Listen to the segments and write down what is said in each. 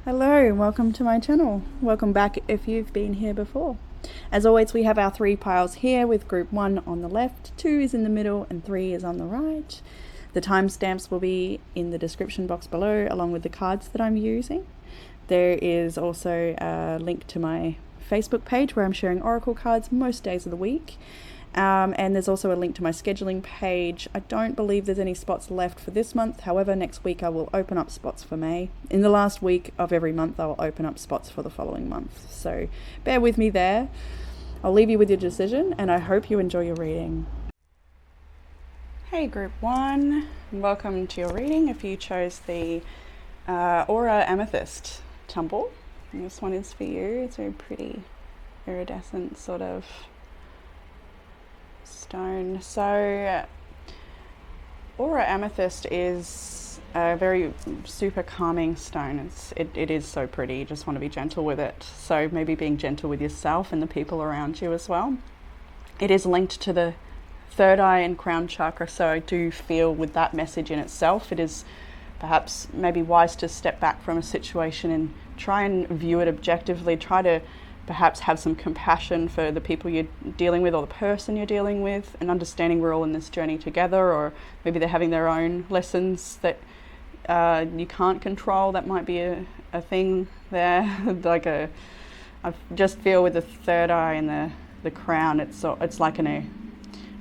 Hello, welcome to my channel. Welcome back if you've been here before. As always, we have our 3 piles here with group 1 on the left, 2 is in the middle and 3 is on the right. The timestamps will be in the description box below along with the cards that I'm using. There is also a link to my Facebook page where I'm sharing oracle cards most days of the week. And there's also a link to my scheduling page. I don't believe there's any spots left for this month. However, next week I will open up spots for May. In the last week of every month, I will open up spots for the following month. So bear with me there. I'll leave you with your decision, and I hope you enjoy your reading. Hey, Group 1. Welcome to your reading if you chose the Aura Amethyst tumble. And this one is for you. It's a very pretty iridescent sort of stone. So Aura Amethyst is a very super calming stone. It is so pretty. You just want to be gentle with it. So maybe being gentle with yourself and the people around you as well. It is linked to the third eye and crown chakra, so I do feel with that message in itself, it is perhaps maybe wise to step back from a situation and try and view it objectively. Try to perhaps have some compassion for the people you're dealing with or the person you're dealing with, and understanding we're all in this journey together, or maybe they're having their own lessons that you can't control. That might be a thing there. I just feel with the third eye and the crown, it's like a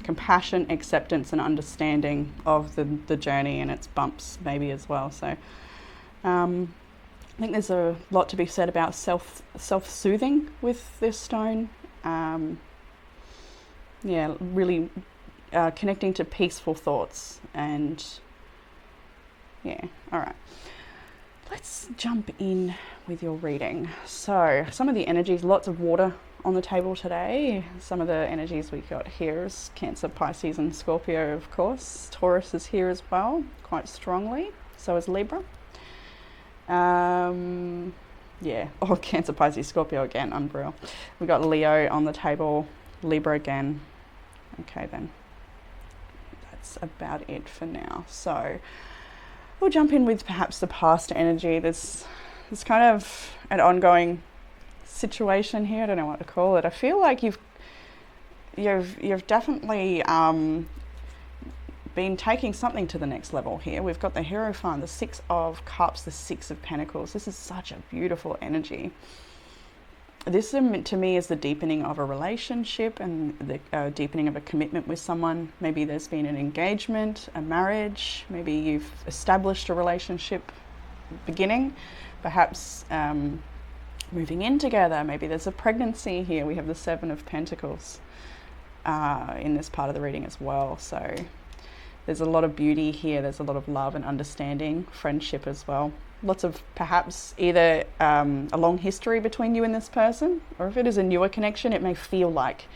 compassion, acceptance and understanding of the journey and its bumps maybe as well. So I think there's a lot to be said about self-soothing with this stone. Really connecting to peaceful thoughts. And yeah, all right. Let's jump in with your reading. So some of the energies, lots of water on the table today. Some of the energies we got here is Cancer, Pisces and Scorpio, of course. Taurus is here as well, quite strongly. So is Libra. Cancer, Pisces, Scorpio again, unreal. We got Leo on the table, Libra again. Okay then, that's about it for now. So we'll jump in with perhaps the past energy. There's kind of an ongoing situation here. I don't know what to call it. I feel like you've definitely been taking something to the next level here. We've got the Hierophant, the 6 of Cups, the 6 of Pentacles. This is such a beautiful energy. This to me is the deepening of a relationship and the deepening of a commitment with someone. Maybe there's been an engagement, a marriage. Maybe you've established a relationship beginning, perhaps moving in together. Maybe there's a pregnancy here. We have the 7 of Pentacles in this part of the reading as well. So there's a lot of beauty here. There's a lot of love and understanding, friendship as well. Lots of perhaps either a long history between you and this person, or if it is a newer connection, it may feel like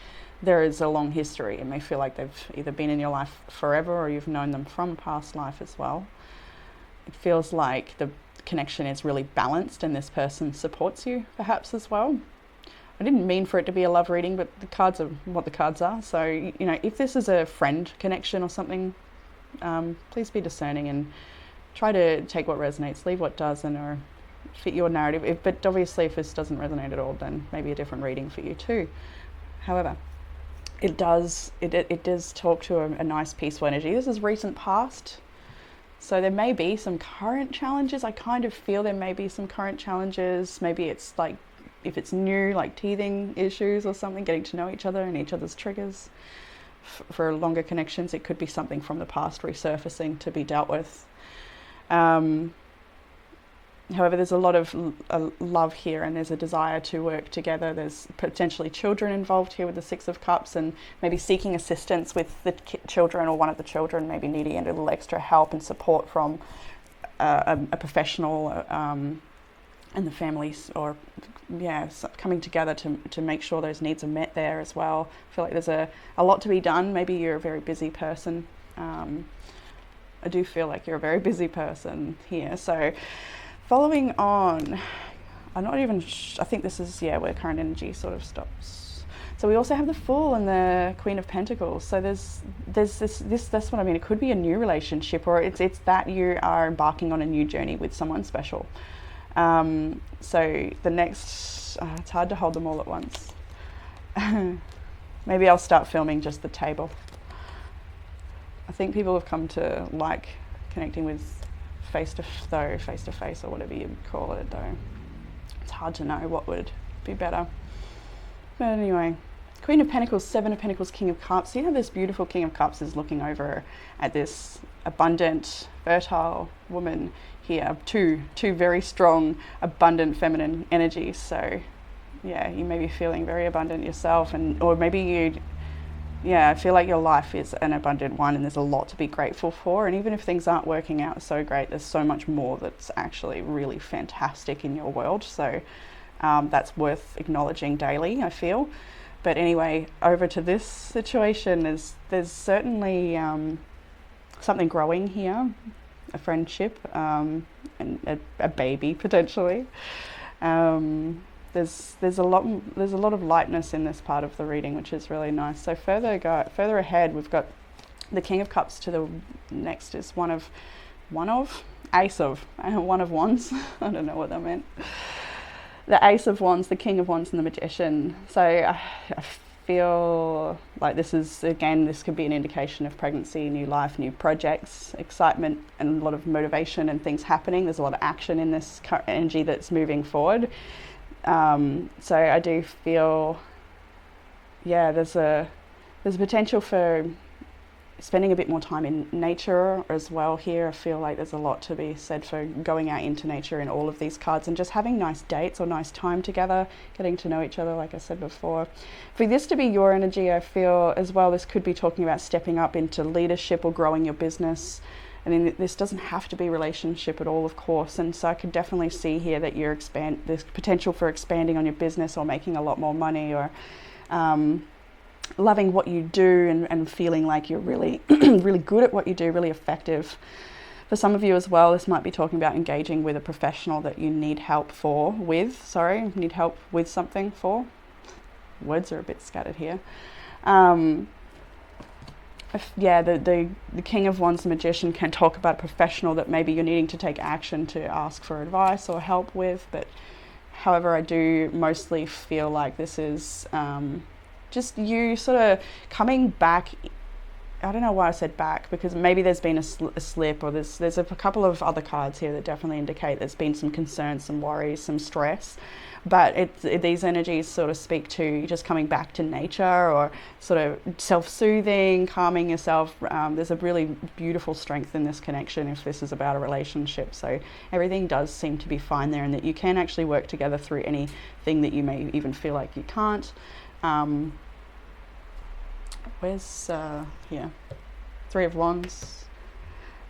there is a long history. It may feel like they've either been in your life forever or you've known them from past life as well. It feels like the connection is really balanced and this person supports you perhaps as well. I didn't mean for it to be a love reading, but the cards are what the cards are. So, you know, if this is a friend connection or something, please be discerning and try to take what resonates, leave what doesn't, or fit your narrative. But obviously if this doesn't resonate at all, then maybe a different reading for you too. However, it does talk to a nice peaceful energy. This is recent past, so there may be some current challenges. I kind of feel there may be some current challenges. Maybe it's like, if it's new, like teething issues or something, getting to know each other and each other's triggers. For longer connections, it could be something from the past resurfacing to be dealt with. However, there's a lot of love here, and there's a desire to work together. There's potentially children involved here with the 6 of Cups, and maybe seeking assistance with the children, or one of the children maybe needing a little extra help and support from a professional and the families, or coming together to make sure those needs are met there as well. I feel like there's a lot to be done. Maybe you're a very busy person. I do feel like you're a very busy person here. So following on, I think this is where current energy sort of stops. So we also have the Fool and the Queen of Pentacles. So there's that's what I mean. It could be a new relationship, or it's that you are embarking on a new journey with someone special. So the next, it's hard to hold them all at once. Maybe I'll start filming just the table. I think people have come to like connecting with face to face or whatever you call it, though. It's hard to know what would be better. But anyway, Queen of Pentacles, Seven of Pentacles, King of Cups. See how this beautiful King of Cups is looking over at this abundant, fertile woman here. Two very strong, abundant feminine energies. So yeah, you may be feeling very abundant yourself, or maybe I feel like your life is an abundant one and there's a lot to be grateful for. And even if things aren't working out so great, there's so much more that's actually really fantastic in your world. So that's worth acknowledging daily, I feel. But anyway, over to this situation, there's certainly something growing here, a friendship, and a baby potentially. There's a lot of lightness in this part of the reading, which is really nice. So further ahead, we've got the King of Cups to the next is one of Ace of Wands. I don't know what that meant. The Ace of Wands, the King of Wands, and the Magician. So I feel like this could be an indication of pregnancy, new life, new projects, excitement, and a lot of motivation and things happening. There's a lot of action in this energy that's moving forward. So I do feel, there's a potential for spending a bit more time in nature as well here. I feel like there's a lot to be said for going out into nature in all of these cards and just having nice dates or nice time together, getting to know each other, like I said before. For this to be your energy, I feel as well, this could be talking about stepping up into leadership or growing your business. I mean, this doesn't have to be relationship at all, of course. And so I could definitely see here that there's potential for expanding on your business or making a lot more money, or loving what you do and feeling like you're really, really good at what you do, really effective. For some of you as well, this might be talking about engaging with a professional that you need help with something for. Words are a bit scattered here. The King of Wands, the Magician, can talk about a professional that maybe you're needing to take action to ask for advice or help with. But however, I do mostly feel like this is just you sort of coming back. I don't know why I said back, because maybe there's been a slip, or there's a couple of other cards here that definitely indicate there's been some concerns, some worries, some stress. But these energies sort of speak to just coming back to nature, or sort of self-soothing, calming yourself. There's a really beautiful strength in this connection if this is about a relationship. So everything does seem to be fine there, and that you can actually work together through anything that you may even feel like you can't. Where's Three of Wands,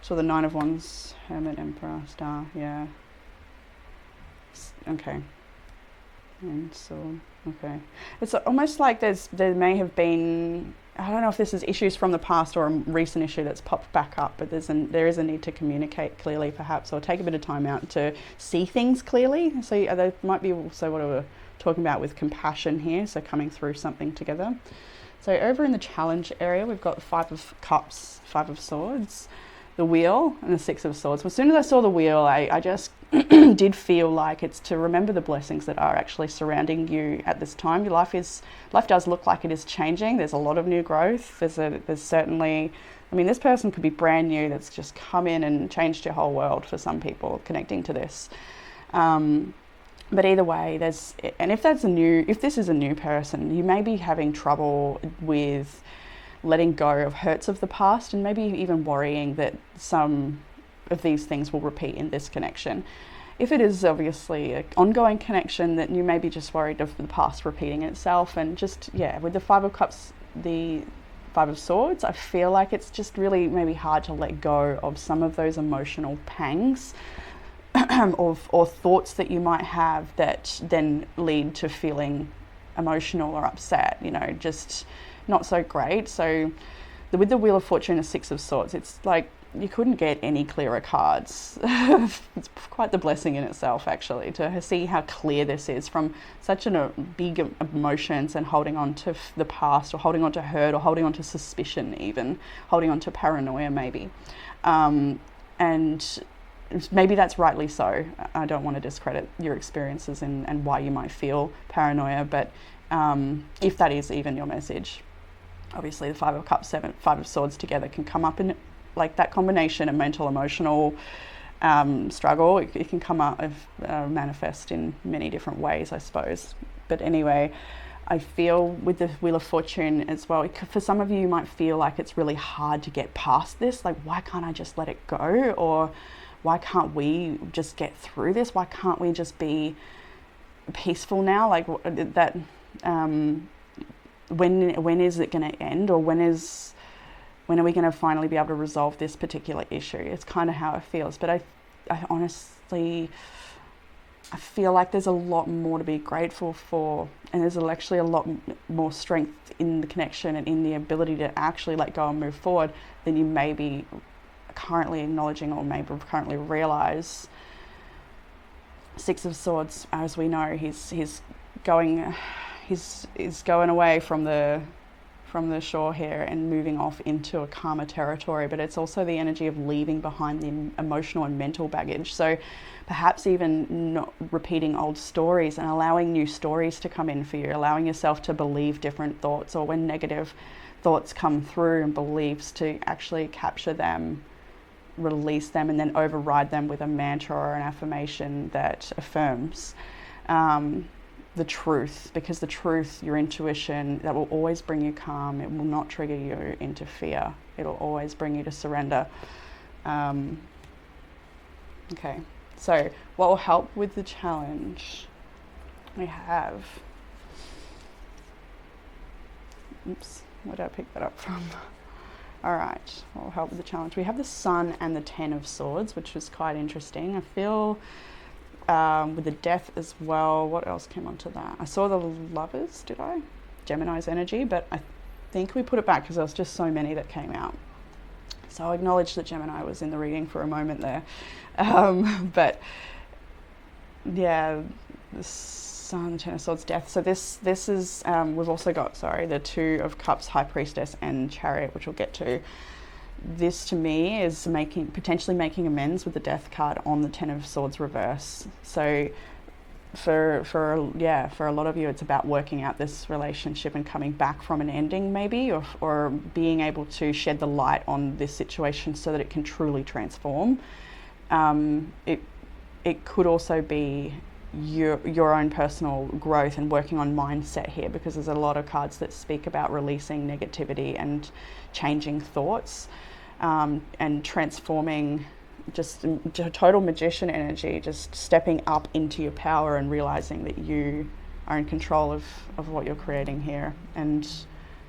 so the Nine of Wands, Hermit, Emperor, Star, okay. And so, okay. It's almost like there may have been, I don't know if this is issues from the past or a recent issue that's popped back up, but there is a need to communicate clearly perhaps, or take a bit of time out to see things clearly. So there might be also what we're talking about with compassion here, so coming through something together. So over in the challenge area, we've got the Five of Cups, Five of Swords, the Wheel, and the Six of Swords. Well, as soon as I saw the Wheel, I just did feel like it's to remember the blessings that are actually surrounding you at this time. Your life does look like it is changing. There's a lot of new growth. There's certainly, I mean, this person could be brand new that's just come in and changed your whole world for some people connecting to this. But either way, if this is a new person, you may be having trouble with letting go of hurts of the past, and maybe even worrying that some of these things will repeat in this connection. If it is obviously an ongoing connection, that you may be just worried of the past repeating itself. And just, with the Five of Cups, the Five of Swords, I feel like it's just really maybe hard to let go of some of those emotional pangs or thoughts that you might have that then lead to feeling emotional or upset, just not so great. So with the Wheel of Fortune and Six of Swords, it's like you couldn't get any clearer cards. It's quite the blessing in itself, actually, to see how clear this is from such big emotions and holding on to the past, or holding on to hurt, or holding on to suspicion, even holding on to paranoia maybe. And maybe that's rightly so. I don't want to discredit your experiences and why you might feel paranoia, but if that is even your message, obviously the Five of Cups, Five of Swords together can come up in like that combination of mental, emotional struggle. It can come up manifest in many different ways, I suppose. But anyway, I feel with the Wheel of Fortune as well, for some of you, you might feel like it's really hard to get past this. Like, why can't I just let it go? Or why can't we just get through this? Why can't we just be peaceful now? Like that, when is it going to end? Or when are we going to finally be able to resolve this particular issue? It's kind of how it feels. But I honestly, I feel like there's a lot more to be grateful for, and there's actually a lot more strength in the connection and in the ability to actually let go and move forward than you may be currently acknowledging or maybe currently realize. Six of Swords, as we know, he's going away from the shore here and moving off into a calmer territory, but it's also the energy of leaving behind the emotional and mental baggage. So perhaps even not repeating old stories and allowing new stories to come in for you, allowing yourself to believe different thoughts, or when negative thoughts come through and beliefs, to actually capture them, release them, and then override them with a mantra or an affirmation that affirms the truth, because the truth, your intuition, that will always bring you calm. It will not trigger you into fear. It'll always bring you to surrender. Okay, so what will help with the challenge? We have, oops, where did I pick that up from? All right, what will help with the challenge? We have the Sun and the Ten of Swords, which was quite interesting. I feel with the Death as well. What else came onto that? I saw the Lovers, did I? Gemini's energy, but I think we put it back because there was just so many that came out. So I'll acknowledge that Gemini was in the reading for a moment there. But yeah, the Sun, Ten of Swords, Death. So this is, we've also got, the Two of Cups, High Priestess, and Chariot, which we'll get to. This to me is potentially making amends with the Death card on the Ten of Swords reverse. So for a lot of you, it's about working out this relationship and coming back from an ending maybe, or being able to shed the light on this situation so that it can truly transform. It could also be your own personal growth and working on mindset here, because there's a lot of cards that speak about releasing negativity and changing thoughts, and transforming, just total magician energy, just stepping up into your power and realizing that you are in control of what you're creating here, and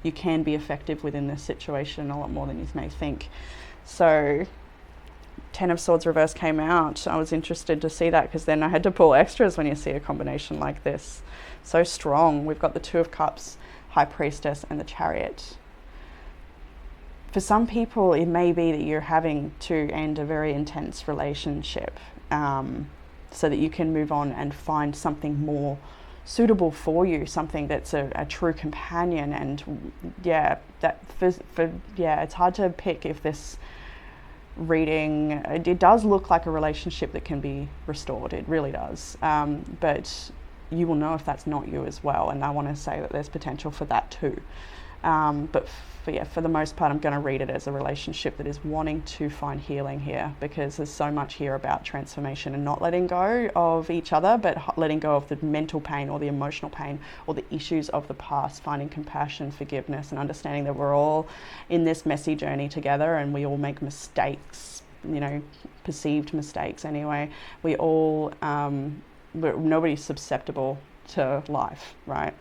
you can be effective within this situation a lot more than you may think. So Ten of Swords reverse came out. I was interested to see that, because then I had to pull extras when you see a combination like this. So strong. We've got the Two of Cups, High Priestess, and the Chariot. For some people, it may be that you're having to end a very intense relationship, so that you can move on and find something more suitable for you, something that's a true companion. And it's hard to pick if this reading, it does look like a relationship that can be restored. It really does. But you will know if that's not you as well. And I want to say that there's potential for that too. But for the most part, I'm going to read it as a relationship that is wanting to find healing here, because there's so much here about transformation and not letting go of each other, but letting go of the mental pain or the emotional pain or the issues of the past, finding compassion, forgiveness, and understanding that we're all in this messy journey together, and we all make mistakes, perceived mistakes anyway. We all, nobody's susceptible to life, right?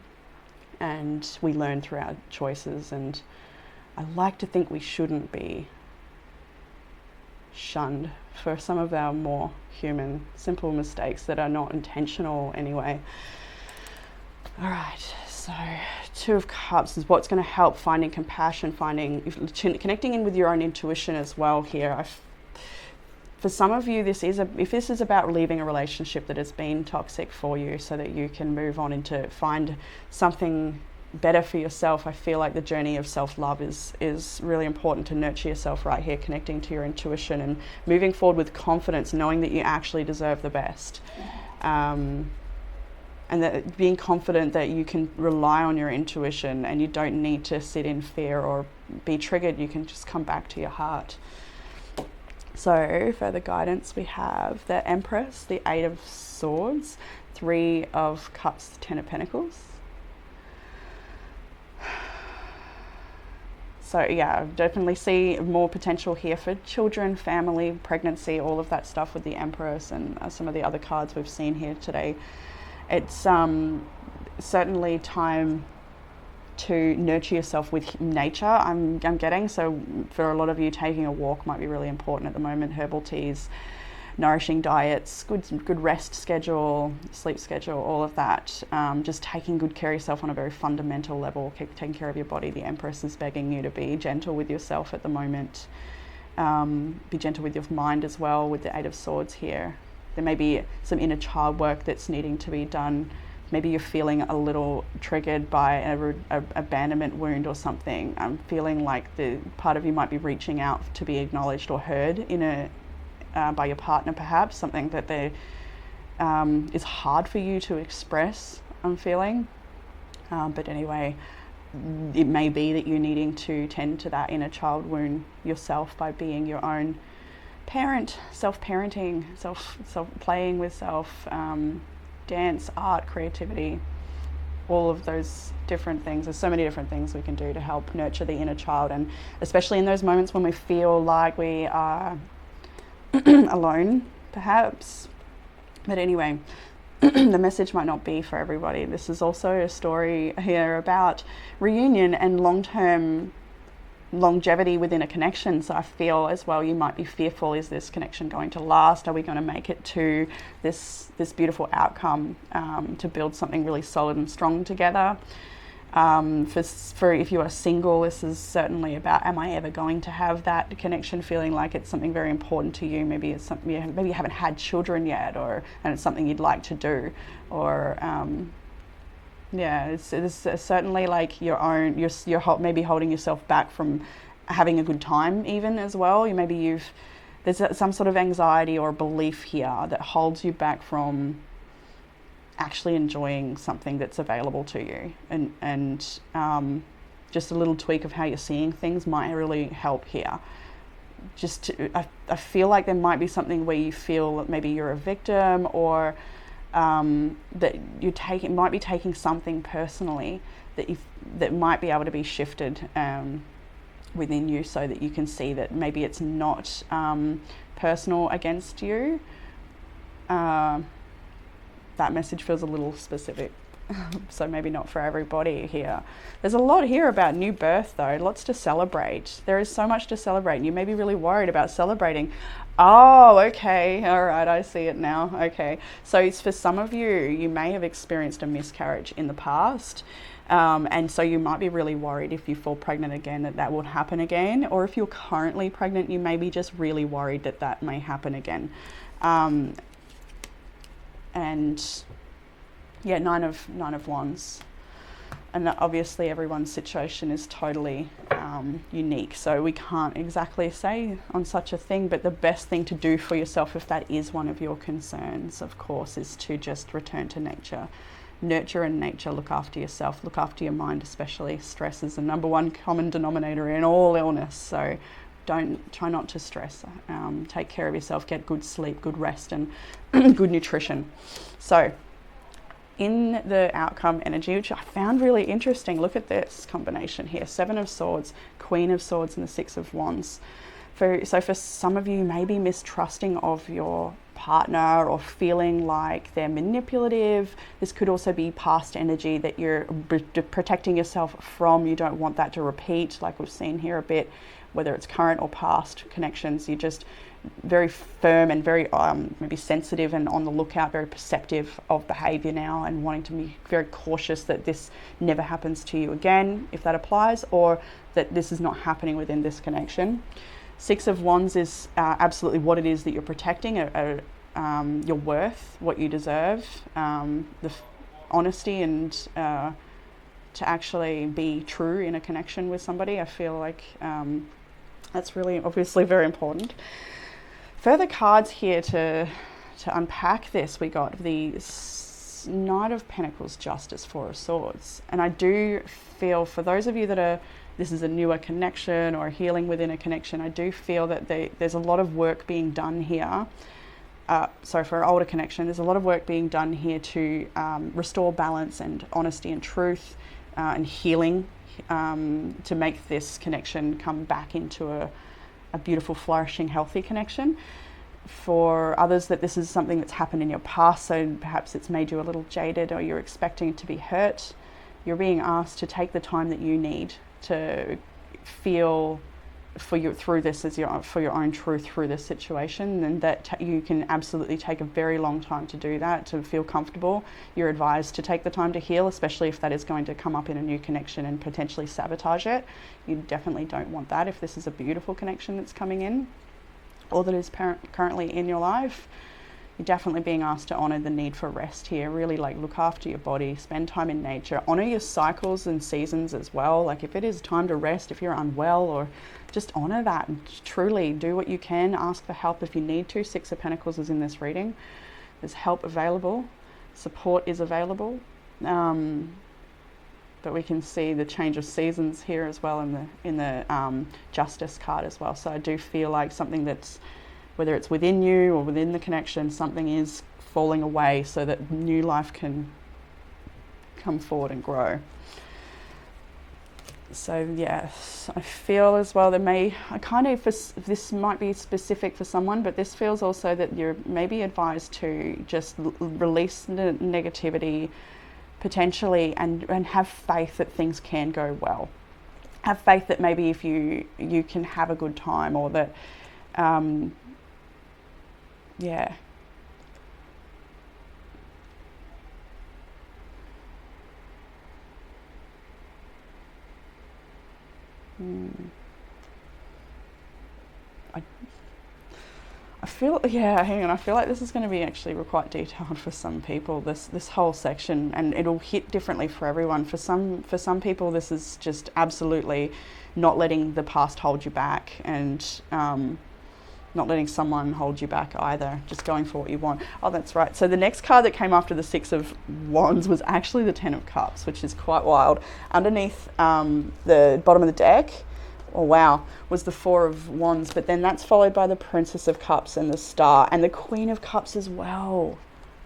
And we learn through our choices, and I like to think we shouldn't be shunned for some of our more human, simple mistakes that are not intentional anyway. All right, so Two of Cups is what's going to help finding compassion, connecting in with your own intuition as well here. For some of you, if this is about leaving a relationship that has been toxic for you, so that you can move on into find something better for yourself. I feel like the journey of self-love is really important, to nurture yourself right here, connecting to your intuition and moving forward with confidence, knowing that you actually deserve the best. And that being confident that you can rely on your intuition and you don't need to sit in fear or be triggered. You can just come back to your heart. So further guidance, we have the Empress, the Eight of Swords, Three of Cups, Ten of Pentacles. So yeah, definitely see more potential here for children, family, pregnancy, all of that stuff with the Empress and some of the other cards we've seen here today. It's certainly time to nurture yourself with nature, I'm getting. So for a lot of you, taking a walk might be really important at the moment. Herbal teas, nourishing diets, good rest schedule, sleep schedule, all of that. Just taking good care of yourself on a very fundamental level, taking care of your body. The Empress is begging you to be gentle with yourself at the moment. Be gentle with your mind as well with the Eight of Swords here. There may be some inner child work that's needing to be done. Maybe you're feeling a little triggered by an abandonment wound or something. I'm feeling like the part of you might be reaching out to be acknowledged or heard in by your partner, perhaps, something that is hard for you to express, I'm feeling. But anyway, it may be that you're needing to tend to that inner child wound yourself by being your own parent, self-parenting, self-playing with self, dance, art, creativity, all of those different things. There's so many different things we can do to help nurture the inner child, and especially in those moments when we feel like we are alone, perhaps. But anyway, the message might not be for everybody. This is also a story here about reunion and long-term longevity within a connection. So I feel as well you might be fearful, is this connection going to last? Are we going to make it to this beautiful outcome, to build something really solid and strong together? For if you are single, this is certainly about, am I ever going to have that connection, feeling like it's something very important to you? Maybe it's something, maybe you haven't had children yet, and it's something you'd like to do, or yeah, it's certainly like you're maybe holding yourself back from having a good time even as well. There's some sort of anxiety or belief here that holds you back from actually enjoying something that's available to you. And just a little tweak of how you're seeing things might really help here. I feel like there might be something where you feel that maybe you're a victim, or that might be taking something personally that might be able to be shifted within you, so that you can see that maybe it's not personal against you. That message feels a little specific, so maybe not for everybody here. There's a lot here about new birth though, lots to celebrate. There is so much to celebrate, and you may be really worried about celebrating. Oh, okay, all right, I see it now. Okay, so it's for some of you, you may have experienced a miscarriage in the past, and so you might be really worried if you fall pregnant again that would happen again, or if you're currently pregnant, you may be just really worried that may happen again. And yeah, Nine of Wands. And obviously everyone's situation is totally unique, so we can't exactly say on such a thing, but the best thing to do for yourself, if that is one of your concerns, of course, is to just return to nature. Nurture in nature, look after yourself, look after your mind especially. Stress is the number one common denominator in all illness, so try not to stress. Take care of yourself, get good sleep, good rest, and good nutrition. So in the outcome energy, which I found really interesting, look at this combination here: Seven of Swords, Queen of Swords, and the Six of Wands. So for some of you, maybe mistrusting of your partner or feeling like they're manipulative. This could also be past energy that you're protecting yourself from. You don't want that to repeat, like we've seen here a bit, whether it's current or past connections. You're just very firm and very maybe sensitive and on the lookout, very perceptive of behavior now, and wanting to be very cautious that this never happens to you again, if that applies, or that this is not happening within this connection. Six of Wands is absolutely what it is that you're protecting, your worth, what you deserve, the honesty and to actually be true in a connection with somebody. I feel like that's really obviously very important. Further cards here to unpack this, we got the Knight of Pentacles, Justice, Four of Swords. And I do feel, for those of you that this is a newer connection or healing within a connection, I do feel that there's a lot of work being done here. For an older connection, there's a lot of work being done here to restore balance and honesty and truth and healing, to make this connection come back into a beautiful, flourishing, healthy connection. For others, that this is something that's happened in your past, so perhaps it's made you a little jaded, or you're expecting to be hurt. You're being asked to take the time that you need to feel for your own truth through this situation, and that you can absolutely take a very long time to do that, to feel comfortable. You're advised to take the time to heal, especially if that is going to come up in a new connection and potentially sabotage it. You definitely don't want that if this is a beautiful connection that's coming in, or that is currently in your life. You're definitely being asked to honor the need for rest here. Really, like, look after your body, spend time in nature, honor your cycles and seasons as well. Like, if it is time to rest, if you're unwell, or just honor that and truly do what you can. Ask for help if you need to. Six of Pentacles is in this reading. There's help available, support is available. But we can see the change of seasons here as well in the Justice card as well. So I do feel like something that's, whether it's within you or within the connection, something is falling away so that new life can come forward and grow. So yes, I feel as well this might be specific for someone, but this feels also that you're maybe advised to just release the negativity potentially, and have faith that things can go well. Have faith that maybe if you can have a good time, or that yeah. I feel, hang on, I feel like this is going to be actually quite detailed for some people, this whole section, and it'll hit differently for everyone. For some people, this is just absolutely not letting the past hold you back, and not letting someone hold you back either, just going for what you want. Oh, that's right. So the next card that came after the Six of Wands was actually the Ten of Cups, which is quite wild. Underneath the bottom of the deck, oh wow, was the Four of Wands, but then that's followed by the Princess of Cups and the Star, and the Queen of Cups as well.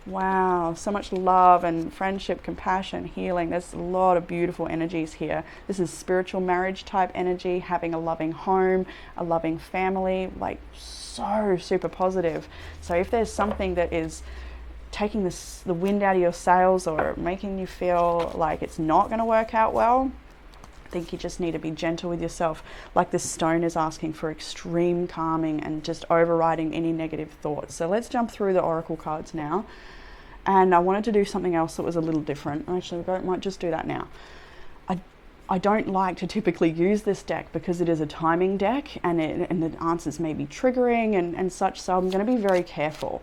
Wow, so much love and friendship, compassion, healing. There's a lot of beautiful energies here. This is spiritual marriage type energy, having a loving home, a loving family, like so super positive. So if there's something that is taking the wind out of your sails, or making you feel like it's not going to work out well, I think you just need to be gentle with yourself. Like this stone is asking for extreme calming and just overriding any negative thoughts. So let's jump through the oracle cards now. And I wanted to do something else that was a little different. Actually, we might just do that now. I don't like to typically use this deck because it is a timing deck, and the answers may be triggering and such, so I'm going to be very careful.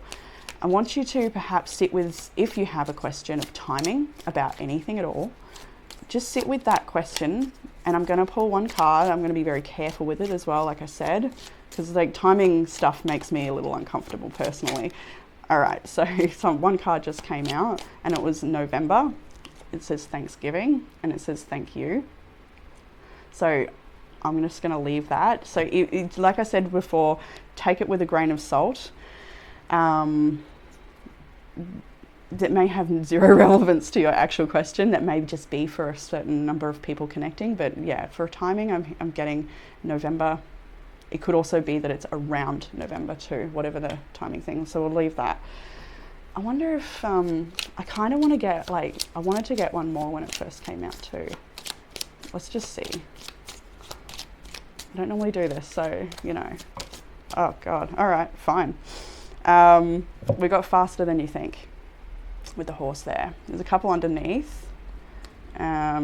I want you to perhaps sit with, if you have a question of timing about anything at all, just sit with that question, and I'm going to pull one card. I'm going to be very careful with it as well, like I said, because like timing stuff makes me a little uncomfortable personally. All right, so one card just came out, and it was November. It says Thanksgiving, and it says thank you. So I'm just going to leave that. So like I said before, take it with a grain of salt. That may have zero relevance to your actual question. That may just be for a certain number of people connecting. But yeah, for timing, I'm getting November. It could also be that it's around November too, whatever the timing thing. So we'll leave that. I wonder if, I kind of want to get, I wanted to get one more when it first came out too. Let's just see. I don't normally do this, so, oh God. All right, fine. We got Faster Than You Think with the horse there. There's a couple underneath,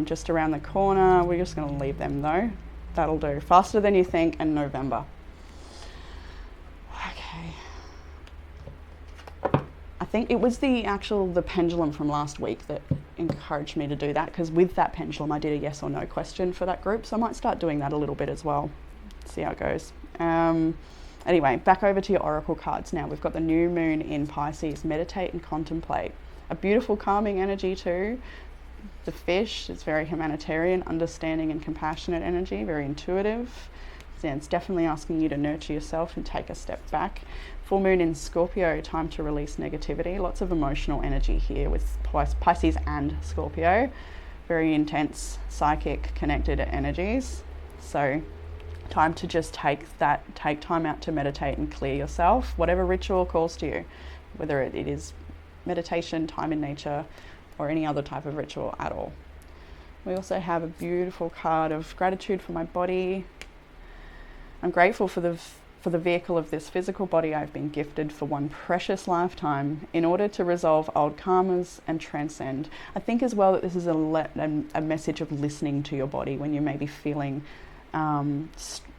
just around the corner. We're just going to leave them though. That'll do. Faster Than You Think and November. Okay. I think it was the pendulum from last week that encouraged me to do that, because with that pendulum I did a yes or no question for that group, so I might start doing that a little bit as well. See how it goes. Anyway, back over to your oracle cards now. We've got the new moon in Pisces. Meditate and contemplate. A beautiful calming energy too. The fish is very humanitarian, understanding and compassionate energy, very intuitive. So it's definitely asking you to nurture yourself and take a step back. Full moon in Scorpio, time to release negativity. Lots of emotional energy here with Pisces and Scorpio. Very intense, psychic, connected energies. So time to just take time out to meditate and clear yourself, whatever ritual calls to you, whether it is meditation, time in nature, or any other type of ritual at all. We also have a beautiful card of gratitude for my body. I'm grateful for the vehicle of this physical body I've been gifted for one precious lifetime in order to resolve old karmas and transcend. I think as well that this is a message of listening to your body when you may be feeling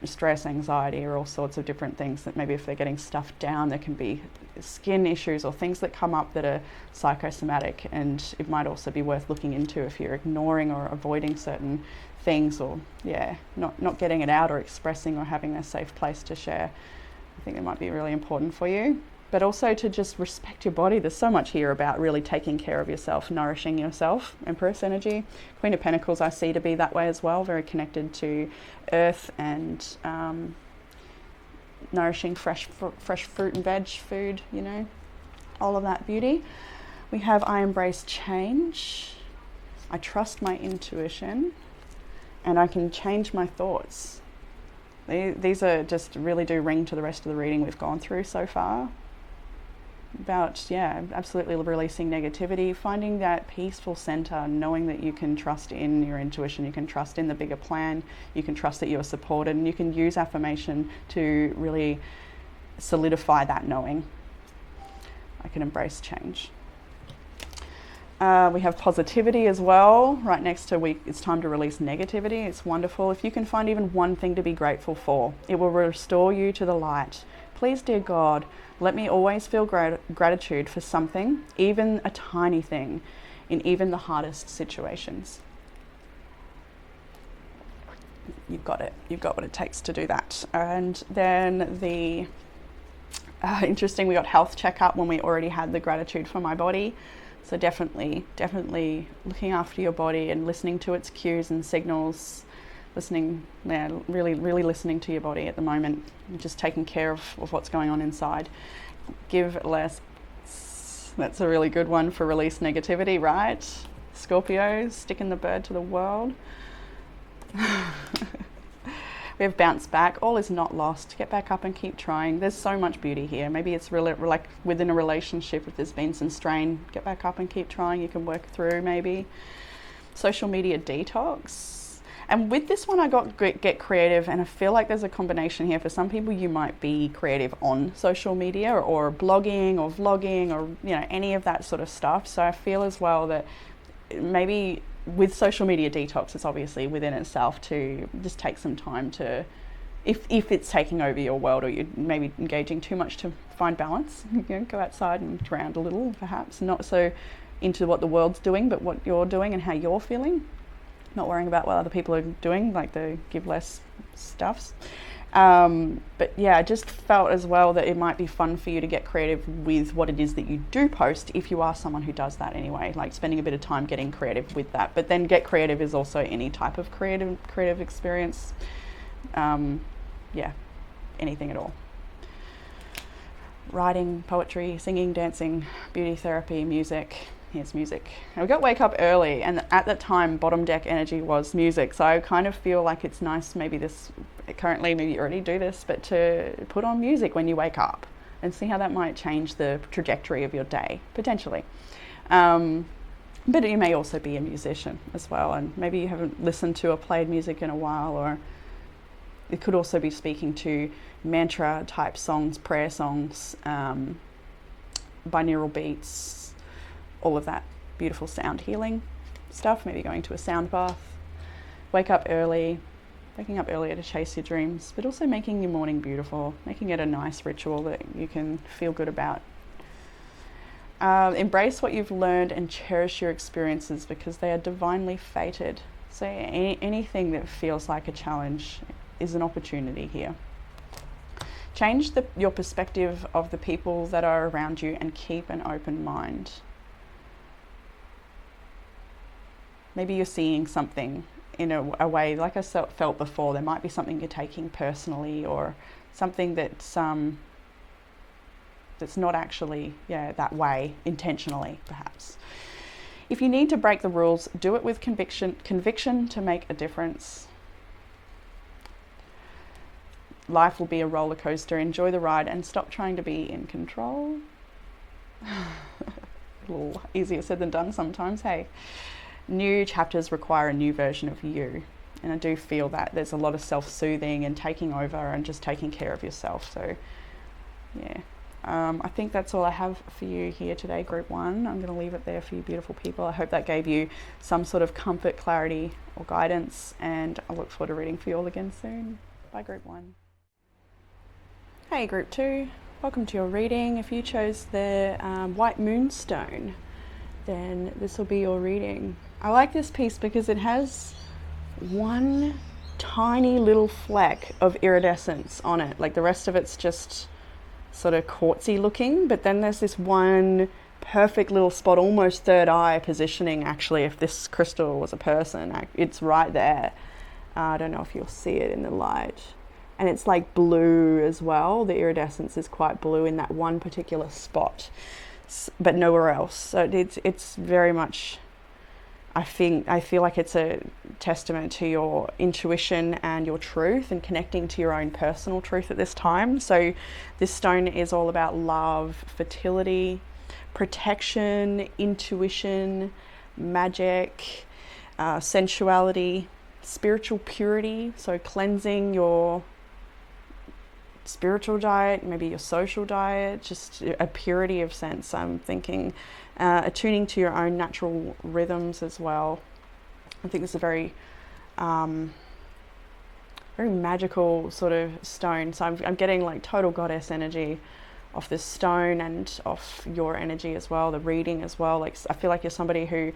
stress, anxiety, or all sorts of different things that maybe if they're getting stuffed down, there can be skin issues or things that come up that are psychosomatic, and it might also be worth looking into if you're ignoring or avoiding certain things, or not getting it out or expressing or having a safe place to share. I think it might be really important for you. But also to just respect your body. There's so much here about really taking care of yourself, nourishing yourself. Empress energy. Queen of Pentacles I see to be that way as well, very connected to earth and nourishing fresh fruit and veg food, you know, all of that beauty. We have I embrace change. I trust my intuition and I can change my thoughts. These are just really do ring to the rest of the reading we've gone through so far. About, absolutely releasing negativity, finding that peaceful center, knowing that you can trust in your intuition, you can trust in the bigger plan, you can trust that you are supported, and you can use affirmation to really solidify that knowing. I can embrace change. We have positivity as well, right next to it's time to release negativity. It's wonderful. If you can find even one thing to be grateful for, it will restore you to the light. Please, dear God, let me always feel gratitude for something, even a tiny thing, in even the hardest situations. You've got it. You've got what it takes to do that. And then the interesting, we got health checkup when we already had the gratitude for my body. So definitely looking after your body and listening to its cues and signals. Really listening to your body at the moment, and just taking care of what's going on inside. Give less. That's a really good one for release negativity, right? Scorpio, sticking the bird to the world. We have bounce back. All is not lost. Get back up and keep trying. There's so much beauty here. Maybe it's really like within a relationship, if there's been some strain, get back up and keep trying. You can work through maybe. Social media detox. And with this one, I got get creative, and I feel like there's a combination here. For some people, you might be creative on social media or blogging or vlogging or any of that sort of stuff. So I feel as well that maybe with social media detox, it's obviously within itself to just take some time to, if it's taking over your world or you're maybe engaging too much to find balance, go outside and ground a little, perhaps not so into what the world's doing, but what you're doing and how you're feeling. Not worrying about what other people are doing, like the give less stuffs. But I just felt as well that it might be fun for you to get creative with what it is that you do post, if you are someone who does that anyway, like spending a bit of time getting creative with that. But then get creative is also any type of creative experience. Anything at all. Writing, poetry, singing, dancing, beauty therapy, music. Here's music. And we got wake up early, and at that time bottom deck energy was music, so I kind of feel like it's nice, maybe you already do this, but to put on music when you wake up and see how that might change the trajectory of your day, potentially. But you may also be a musician as well, and maybe you haven't listened to or played music in a while, or it could also be speaking to mantra type songs, prayer songs, binaural beats, all of that beautiful sound healing stuff, maybe going to a sound bath. Waking up earlier to chase your dreams, but also making your morning beautiful, making it a nice ritual that you can feel good about. Embrace what you've learned and cherish your experiences because they are divinely fated. So anything that feels like a challenge is an opportunity here. Change your perspective of the people that are around you and keep an open mind. Maybe you're seeing something in a way, like I felt before, there might be something you're taking personally, or something that's not actually that way intentionally, perhaps. If you need to break the rules, do it with conviction to make a difference. Life will be a roller coaster. Enjoy the ride and stop trying to be in control. A little easier said than done sometimes, hey. New chapters require a new version of you. And I do feel that there's a lot of self-soothing and taking over and just taking care of yourself. So, yeah. I think that's all I have for you here today, Group 1. I'm going to leave it there for you beautiful people. I hope that gave you some sort of comfort, clarity, or guidance. And I look forward to reading for you all again soon. Bye, Group 1. Hey, Group 2. Welcome to your reading. If you chose the White Moonstone, then this will be your reading. I like this piece because it has one tiny little fleck of iridescence on it. Like the rest of it's just sort of quartzy looking, but then there's this one perfect little spot, almost third eye positioning actually. If this crystal was a person, it's right there. I don't know if you'll see it in the light. And it's like blue as well. The iridescence is quite blue in that one particular spot, but nowhere else. So it's very much, I feel like it's a testament to your intuition and your truth and connecting to your own personal truth at this time. So this stone is all about love, fertility, protection, intuition, magic, sensuality, spiritual purity. So cleansing your spiritual diet, maybe your social diet, just a purity of sense. I'm thinking attuning to your own natural rhythms as well. I think this is a very magical sort of stone. So I'm getting like total goddess energy off this stone and off your energy as well, the reading as well. Like I feel like you're somebody who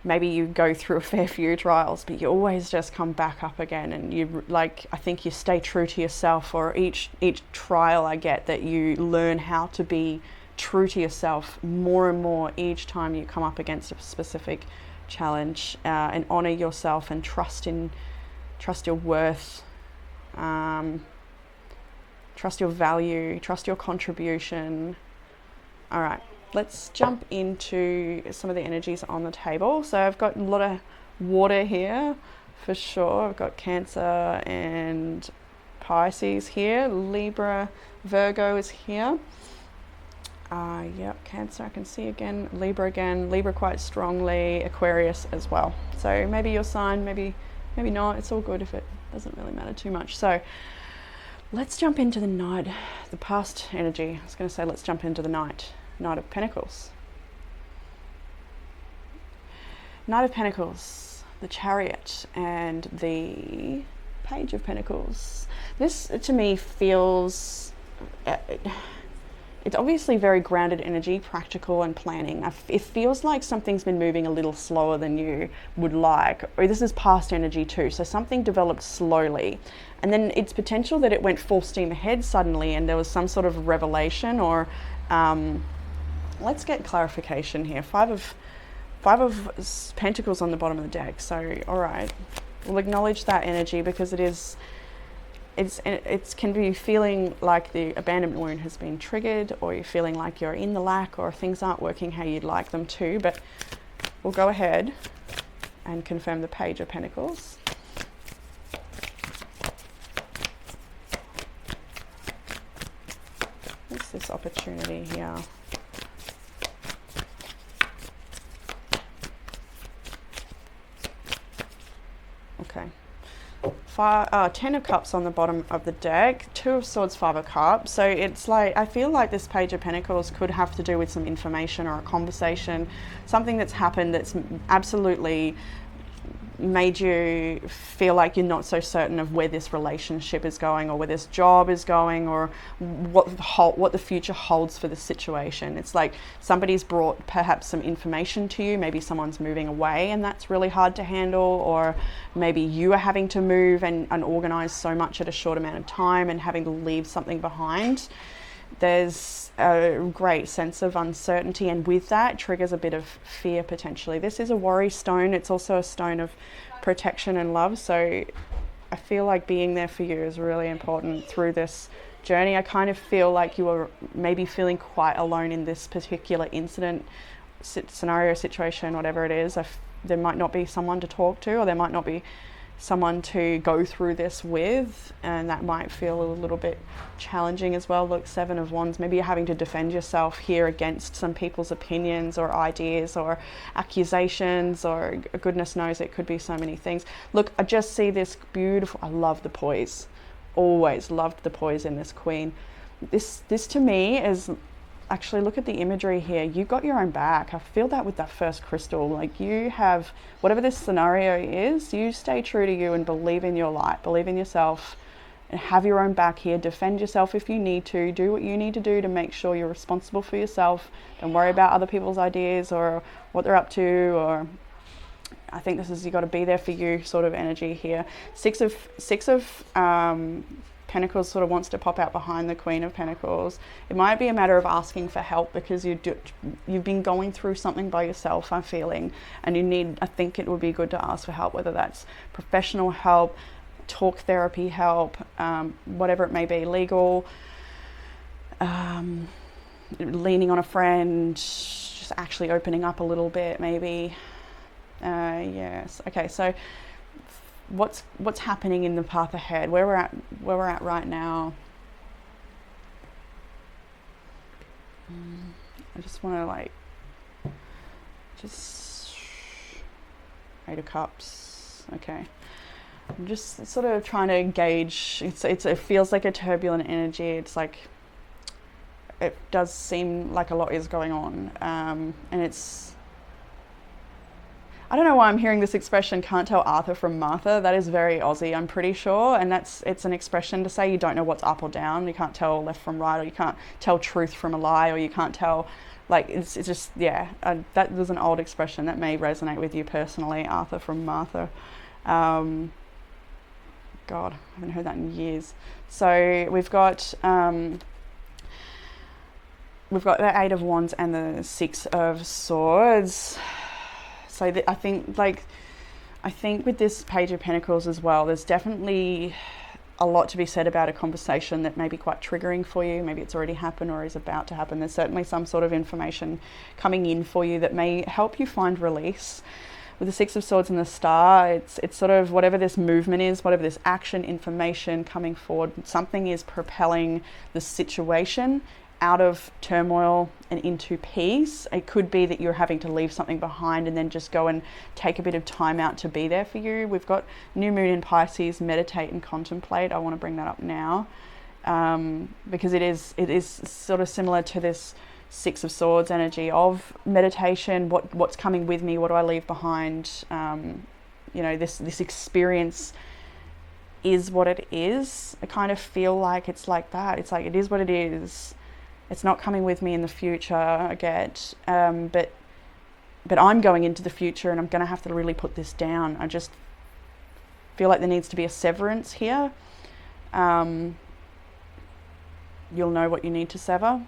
maybe you go through a fair few trials, but you always just come back up again, and you like, I think you stay true to yourself, or each trial I get that you learn how to be true to yourself more and more each time you come up against a specific challenge, and honor yourself and trust your worth, trust your value, trust your contribution. All right. Let's jump into some of the energies on the table. So I've got a lot of water here for sure. I've got Cancer and Pisces here. Libra, Virgo is here. Yep, Cancer I can see again. Libra again. Libra quite strongly. Aquarius as well. So maybe your sign, maybe not. It's all good if it doesn't really matter too much. So let's jump into the Knight, the past energy. I was going to say let's jump into the Knight of Pentacles. Knight of Pentacles, the Chariot, and the Page of Pentacles. This to me feels, it's obviously very grounded energy, practical and planning. It feels like something's been moving a little slower than you would like. Or this is past energy too. So something developed slowly, and then it's potential that it went full steam ahead suddenly, and there was some sort of revelation or let's get clarification here. Five of Pentacles on the bottom of the deck. So, all right, we'll acknowledge that energy because it can be feeling like the abandonment wound has been triggered, or you're feeling like you're in the lack, or things aren't working how you'd like them to. But we'll go ahead and confirm the Page of Pentacles. What's this opportunity here? Okay. 10 of Cups on the bottom of the deck, 2 of Swords, 5 of Cups. So it's like, I feel like this Page of Pentacles could have to do with some information or a conversation, something that's happened that's absolutely made you feel like you're not so certain of where this relationship is going, or where this job is going, or what the future holds for the situation. It's like somebody's brought perhaps some information to you. Maybe someone's moving away and that's really hard to handle, or maybe you are having to move and organize so much at a short amount of time and having to leave something behind. There's a great sense of uncertainty, and with that triggers a bit of fear potentially. This is a worry stone. It's also a stone of protection and love. So I feel like being there for you is really important through this journey. I kind of feel like you are maybe feeling quite alone in this particular incident, scenario, situation, whatever it is. There might not be someone to talk to, or there might not be someone to go through this with, and that might feel a little bit challenging as well. Look, 7 of Wands, maybe you're having to defend yourself here against some people's opinions or ideas or accusations, or goodness knows, it could be so many things. Look, I just see this beautiful, I love the poise, always loved the poise in this Queen. This to me is, actually, look at the imagery here. You've got your own back. I feel that with that first crystal. Like, you have, whatever this scenario is, you stay true to you and believe in your light, believe in yourself, and have your own back here. Defend yourself if you need to. Do what you need to do to make sure you're responsible for yourself. Don't worry about other people's ideas or what they're up to, or I think this is, you got to be there for you sort of energy here. Six of Pentacles sort of wants to pop out behind the Queen of Pentacles. It might be a matter of asking for help because you've been going through something by yourself, I'm feeling, and I think it would be good to ask for help, whether that's professional help, talk therapy help, whatever it may be, legal, leaning on a friend, just actually opening up a little bit maybe. Yes. Okay, so what's happening in the path ahead, where we're at right now. I just want to just 8 of Cups. Okay, I'm just sort of trying to gauge. It feels like a turbulent energy. It's like, it does seem like a lot is going on, and it's, I don't know why I'm hearing this expression, can't tell Arthur from Martha. That is very Aussie, I'm pretty sure. And it's an expression to say you don't know what's up or down. You can't tell left from right, or you can't tell truth from a lie, or you can't tell, like, it's just, yeah. That was an old expression that may resonate with you personally, Arthur from Martha. God, I haven't heard that in years. So we've got the 8 of Wands and the 6 of Swords. So I think with this Page of Pentacles as well, there's definitely a lot to be said about a conversation that may be quite triggering for you. Maybe it's already happened or is about to happen. There's certainly some sort of information coming in for you that may help you find release. With the 6 of Swords and the Star, it's sort of whatever this movement is, whatever this action, information coming forward, something is propelling the situation out of turmoil and into peace. It could be that you're having to leave something behind and then just go and take a bit of time out to be there for you. We've got new moon in Pisces, meditate and contemplate. I want to bring that up now, because it is sort of similar to this 6 of Swords energy of meditation. What's coming with me? What do I leave behind? This experience is what it is. I kind of feel like it's like that. It's like, it is what it is. It's not coming with me in the future, I get, but I'm going into the future and I'm going to have to really put this down. I just feel like there needs to be a severance here. You'll know what you need to sever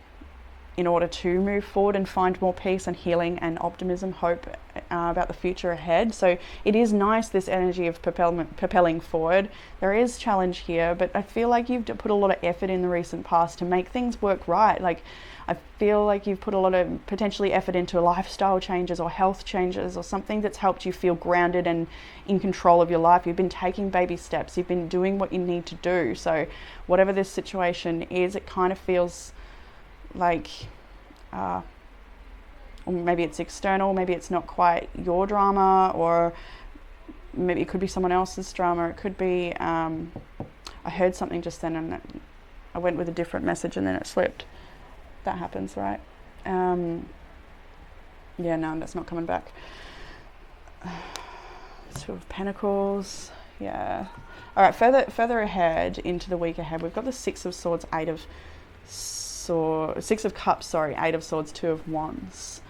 in order to move forward and find more peace and healing and optimism, hope about the future ahead. So it is nice, this energy of propelling forward. There is challenge here, but I feel like you've put a lot of effort in the recent past to make things work right. Like, I feel like you've put a lot of potentially effort into lifestyle changes or health changes or something that's helped you feel grounded and in control of your life. You've been taking baby steps. You've been doing what you need to do. So whatever this situation is, it kind of feels like, or maybe it's external, maybe it's not quite your drama, or maybe it could be someone else's drama. It could be, I heard something just then and I went with a different message and then it slipped. That happens, right? Yeah, no, that's not coming back. Two of Pentacles. Yeah. All right, further ahead into the week ahead, we've got the Six of Swords, Six of Cups, sorry, Eight of Swords, Two of Wands.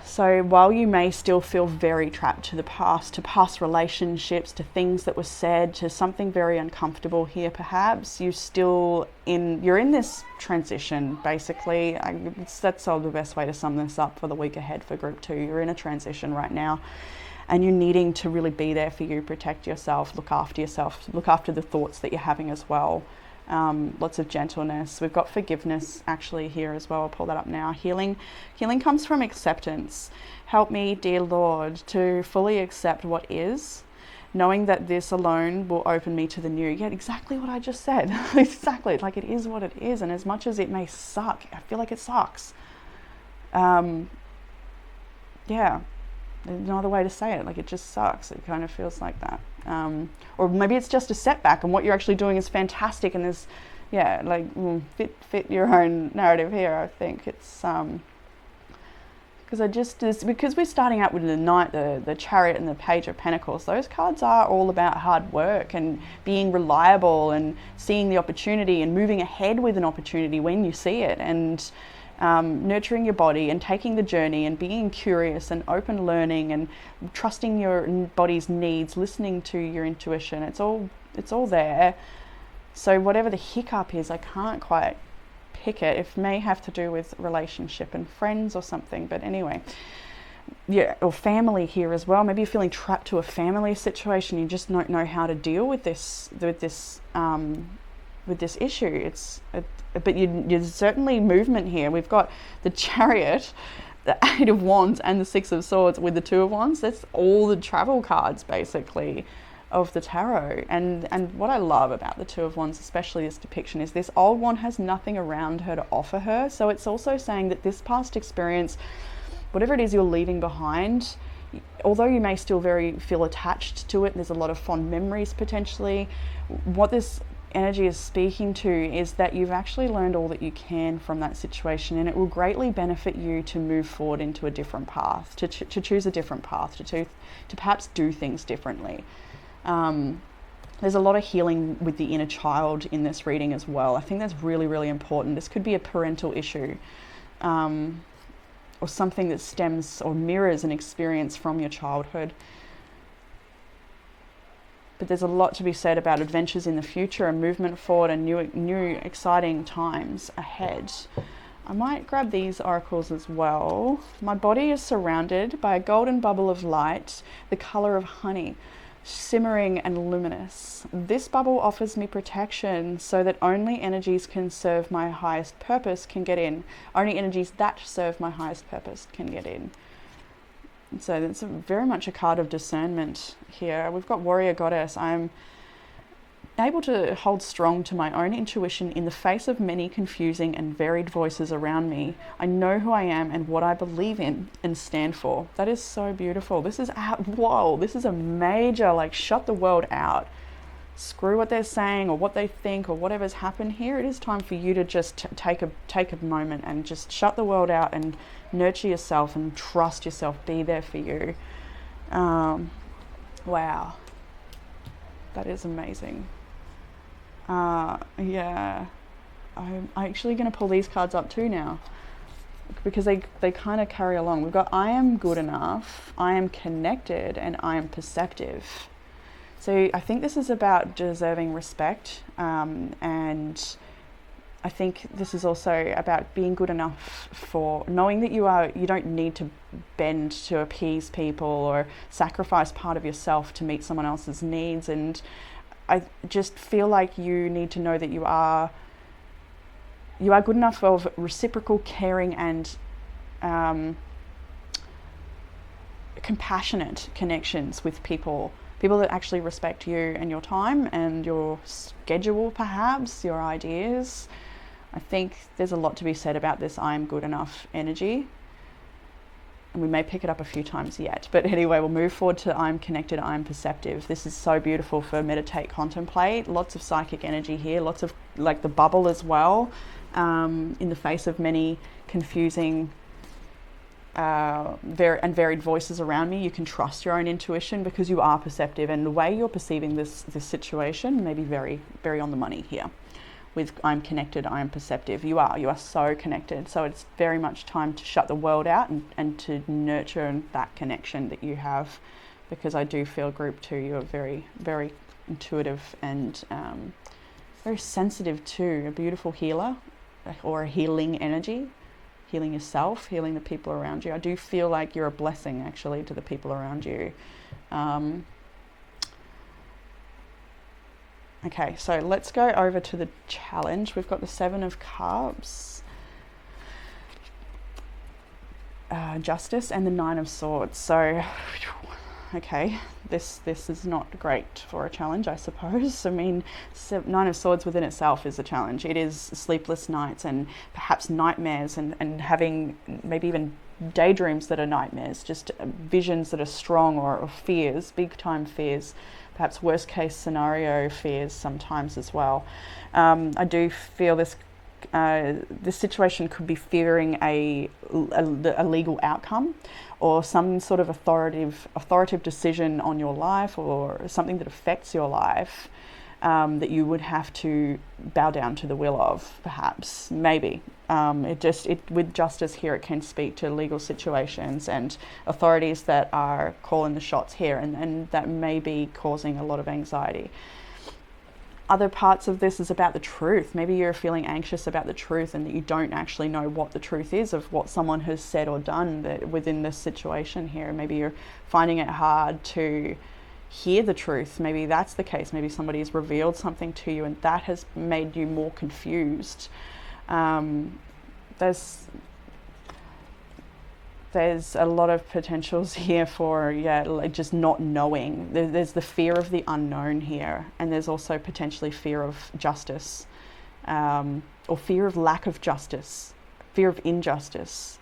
So while you may still feel very trapped to the past, to past relationships, to things that were said, to something very uncomfortable here perhaps, you're in this transition basically. That's all the best way to sum this up for the week ahead for group 2. You're in a transition right now and you're needing to really be there for you, protect yourself, look after the thoughts that you're having as well. Lots of gentleness. We've got forgiveness actually here as well. I'll pull that up now. Healing comes from acceptance. Help me, dear Lord, to fully accept what is, knowing that this alone will open me to the new. Yeah, exactly what I just said. Exactly, like it is what it is, and as much as it may suck, I feel like it sucks. Yeah, there's no other way to say it. Like it just sucks. It kind of feels like that. Or maybe it's just a setback and what you're actually doing is fantastic, and there's, yeah, like fit your own narrative here. I think it's because we're starting out with the Knight, the Chariot and the Page of Pentacles. Those cards are all about hard work and being reliable and seeing the opportunity and moving ahead with an opportunity when you see it, and nurturing your body and taking the journey and being curious and open learning and trusting your body's needs, listening to your intuition. It's all there. So whatever the hiccup is, I can't quite pick it. It may have to do with relationship and friends or something, but anyway, yeah, or family here as well. Maybe you're feeling trapped to a family situation. You just don't know how to deal with this issue. But there's certainly movement here. We've got the Chariot, the Eight of Wands, and the Six of Swords with the Two of Wands. That's all the travel cards basically of the tarot. And what I love about the Two of Wands, especially this depiction, is this old one has nothing around her to offer her. So it's also saying that this past experience, whatever it is you're leaving behind, although you may still feel attached to it, there's a lot of fond memories potentially, what this energy is speaking to is that you've actually learned all that you can from that situation, and it will greatly benefit you to move forward into a different path, to choose a different path, to perhaps do things differently. There's a lot of healing with the inner child in this reading as well. I think that's really, really important. This could be a parental issue, or something that stems or mirrors an experience from your childhood. But there's a lot to be said about adventures in the future and movement forward and new exciting times ahead. I might grab these oracles as well. My body is surrounded by a golden bubble of light, the color of honey, simmering and luminous. This bubble offers me protection so that only energies can serve my highest purpose can get in. Only energies that serve my highest purpose can get in. So that's very much a card of discernment here. We've got Warrior Goddess. I'm able to hold strong to my own intuition in the face of many confusing and varied voices around me. I know who I am and what I believe in and stand for. That is so beautiful. This is a major, like, shut the world out. Screw what they're saying or what they think or whatever's happened here. It is time for you to just take a moment and just shut the world out and nurture yourself and trust yourself. Be there for you. Wow, that is amazing. Yeah, I'm actually going to pull these cards up too now, because they kind of carry along. We've got I am good enough, I am connected, and I am perceptive. So I think this is about deserving respect, and I think this is also about being good enough for knowing that you don't need to bend to appease people or sacrifice part of yourself to meet someone else's needs. And I just feel like you need to know that you are good enough of reciprocal, caring, and compassionate connections with people that actually respect you and your time and your schedule, perhaps your ideas. I think there's a lot to be said about this I am good enough energy, and we may pick it up a few times yet, but anyway, we'll move forward to I'm connected, I'm perceptive. This is so beautiful for meditate, contemplate. Lots of psychic energy here, lots of, like, the bubble as well, in the face of many confusing varied voices around me. You can trust your own intuition because you are perceptive, and the way you're perceiving this situation may be very, very on the money here. With I'm connected, I am perceptive. You are so connected. So it's very much time to shut the world out and to nurture that connection that you have, because I do feel group 2, you're very, very intuitive and very sensitive too. A beautiful healer or a healing energy, healing yourself, healing the people around you. I do feel like you're a blessing actually to the people around you. Okay, so let's go over to the challenge. We've got the 7 of Cups, Justice, and the 9 of Swords. So, okay, this is not great for a challenge, I suppose. I mean, 9 of Swords within itself is a challenge. It is sleepless nights and perhaps nightmares and having maybe even daydreams that are nightmares, just visions that are strong, or fears, big time fears. Perhaps worst case scenario fears sometimes as well. I do feel this situation could be fearing a legal outcome, or some sort of authoritative decision on your life, or something that affects your life, that you would have to bow down to the will of, perhaps, maybe. With justice here, it can speak to legal situations and authorities that are calling the shots here, and that may be causing a lot of anxiety. Other parts of this is about the truth. Maybe you're feeling anxious about the truth and that you don't actually know what the truth is of what someone has said or done within this situation here. Maybe you're finding it hard to hear the truth. Maybe that's the case. Maybe somebody has revealed something to you and that has made you more confused. There's a lot of potentials here for just not knowing. There's the fear of the unknown here, and there's also potentially fear of justice, or fear of lack of justice, fear of injustice,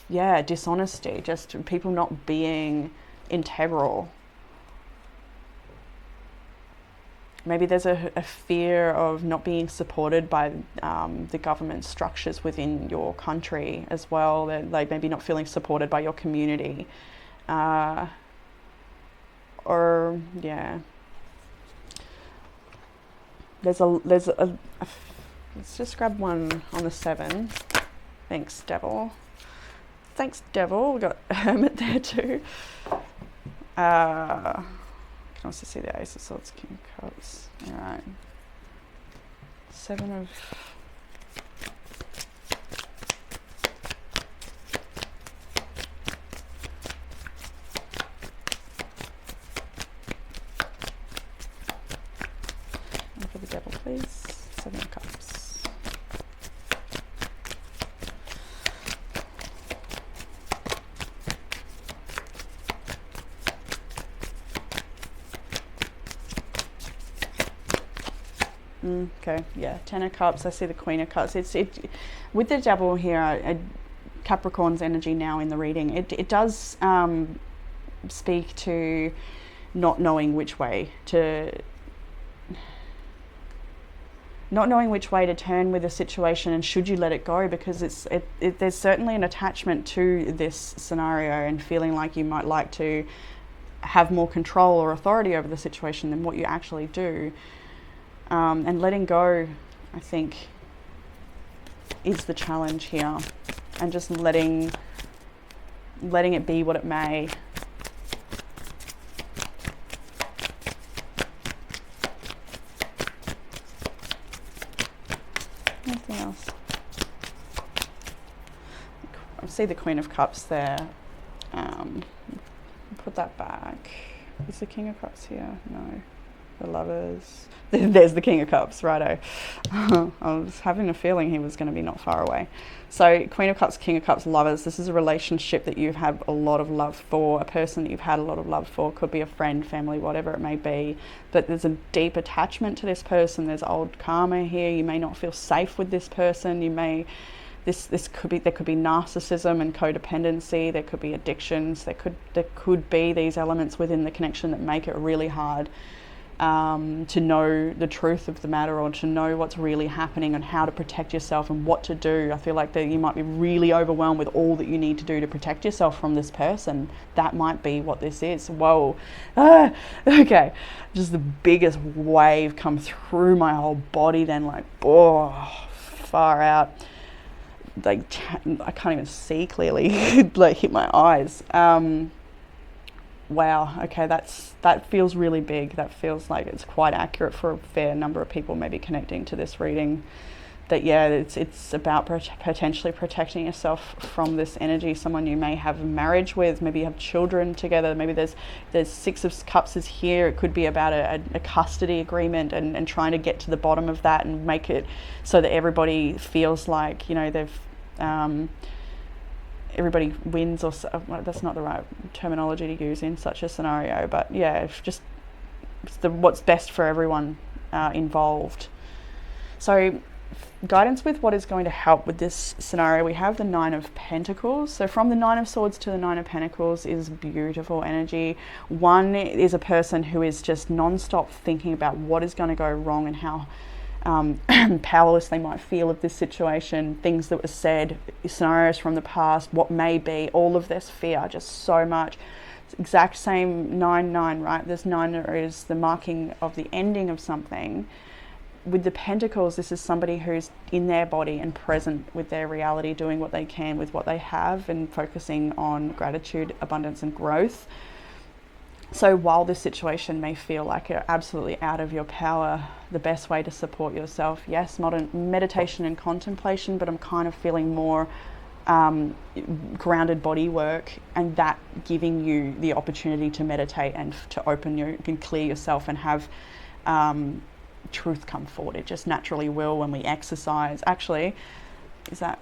dishonesty, just people not being integral. Maybe there's a fear of not being supported by the government structures within your country as well. That, like, maybe not feeling supported by your community, let's just grab one on the 7. Thanks, Devil. We got Hermit there too. Can also see the Ace of Swords, King of Cups. All right. 7 of... And for the Devil, please. 7 of Cups. Okay, yeah, 10 of Cups. I see the Queen of Cups. With the Devil here, Capricorn's energy now in the reading. It does speak to not knowing which way to turn with a situation, and should you let it go, because there's certainly an attachment to this scenario and feeling like you might like to have more control or authority over the situation than what you actually do. And letting go, I think, is the challenge here, and just letting it be what it may. Anything else? I see the Queen of Cups there. Put that back. Is the King of Cups here? No. The Lovers. There's the King of Cups, righto. I was having a feeling he was going to be not far away. So Queen of Cups, King of Cups, Lovers. This is a relationship that you have a lot of love for, a person that you've had a lot of love for. Could be a friend, family, whatever it may be. But there's a deep attachment to this person. There's old karma here. You may not feel safe with this person. You may... there could be narcissism and codependency. There could be addictions. There could be these elements within the connection that make it really hard to know the truth of the matter, or to know what's really happening and how to protect yourself and what to do. I feel like that you might be really overwhelmed with all that you need to do to protect yourself from this person. That might be what this is. Whoa. Okay. Just the biggest wave come through my whole body then, like, oh, far out. Like, I can't even see clearly. Like, hit my eyes. Wow, okay, that feels really big. That feels like it's quite accurate for a fair number of people maybe connecting to this reading. That, yeah, it's about potentially protecting yourself from this energy. Someone you may have a marriage with, maybe you have children together, maybe there's Six of Cups is here. It could be about a custody agreement and trying to get to the bottom of that and make it so that everybody feels like, you know, they've everybody wins, or well, that's not the right terminology to use in such a scenario, but yeah, it's what's best for everyone involved. So guidance with what is going to help with this scenario, we have the Nine of Pentacles. So from the Nine of Swords to the Nine of Pentacles is beautiful energy. One is a person who is just non-stop thinking about what is going to go wrong and how powerless they might feel of this situation, things that were said, scenarios from the past, what may be, all of this fear, just so much. It's exact same 9-9, right? This 9 is the marking of the ending of something. With the Pentacles, this is somebody who's in their body and present with their reality, doing what they can with what they have and focusing on gratitude, abundance and growth. So while this situation may feel like you're absolutely out of your power, the best way to support yourself, yes, modern meditation and contemplation, but I'm kind of feeling more grounded body work, and that giving you the opportunity to meditate and to open you can clear yourself and have truth come forward. It just naturally will when we exercise. Actually, is that,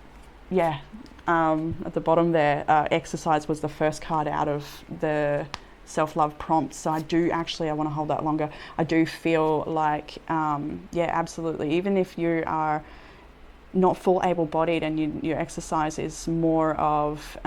yeah, at the bottom there, exercise was the first card out of the self-love prompts. So I want to hold that longer. I do feel like, yeah, absolutely. Even if you are not full able-bodied and your exercise is more of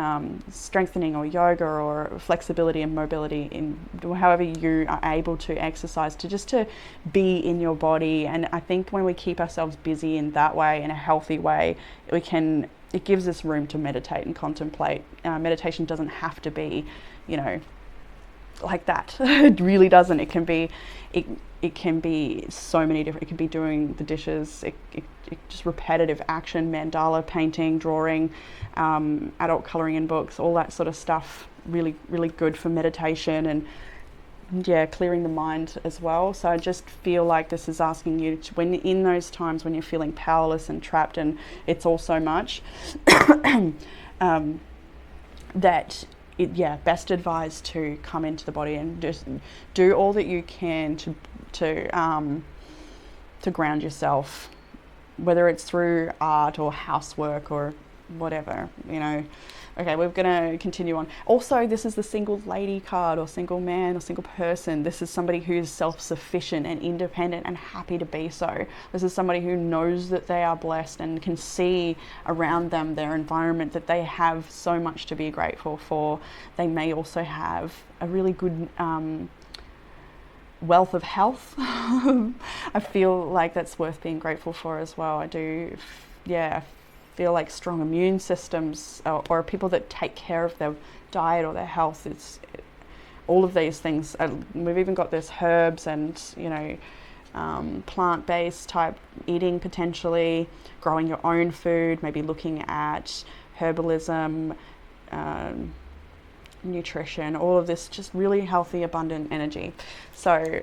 strengthening or yoga or flexibility and mobility, in however you are able to exercise, to be in your body. And I think when we keep ourselves busy in that way, in a healthy way, it gives us room to meditate and contemplate. Meditation doesn't have to be, you know, like that. It really doesn't. It can be so many different. It could be doing the dishes. It just repetitive action, mandala painting, drawing, adult coloring in books, all that sort of stuff. Really, really good for meditation and, yeah, clearing the mind as well. So I just feel like this is asking you to, when in those times when you're feeling powerless and trapped and it's all so much, that best advised to come into the body and just do all that you can to ground yourself, whether it's through art or housework or whatever, you know. Okay, we're going to continue on. Also, this is the single lady card, or single man or single person. This is somebody who's self-sufficient and independent and happy to be so. This is somebody who knows that they are blessed and can see around them, their environment, that they have so much to be grateful for. They may also have a really good wealth of health. I feel like that's worth being grateful for as well. I do, yeah, feel like strong immune systems, or people that take care of their diet or their health. All of these things. We've even got this herbs and, you know, plant-based type eating, potentially growing your own food, maybe looking at herbalism, nutrition, all of this, just really healthy, abundant energy. So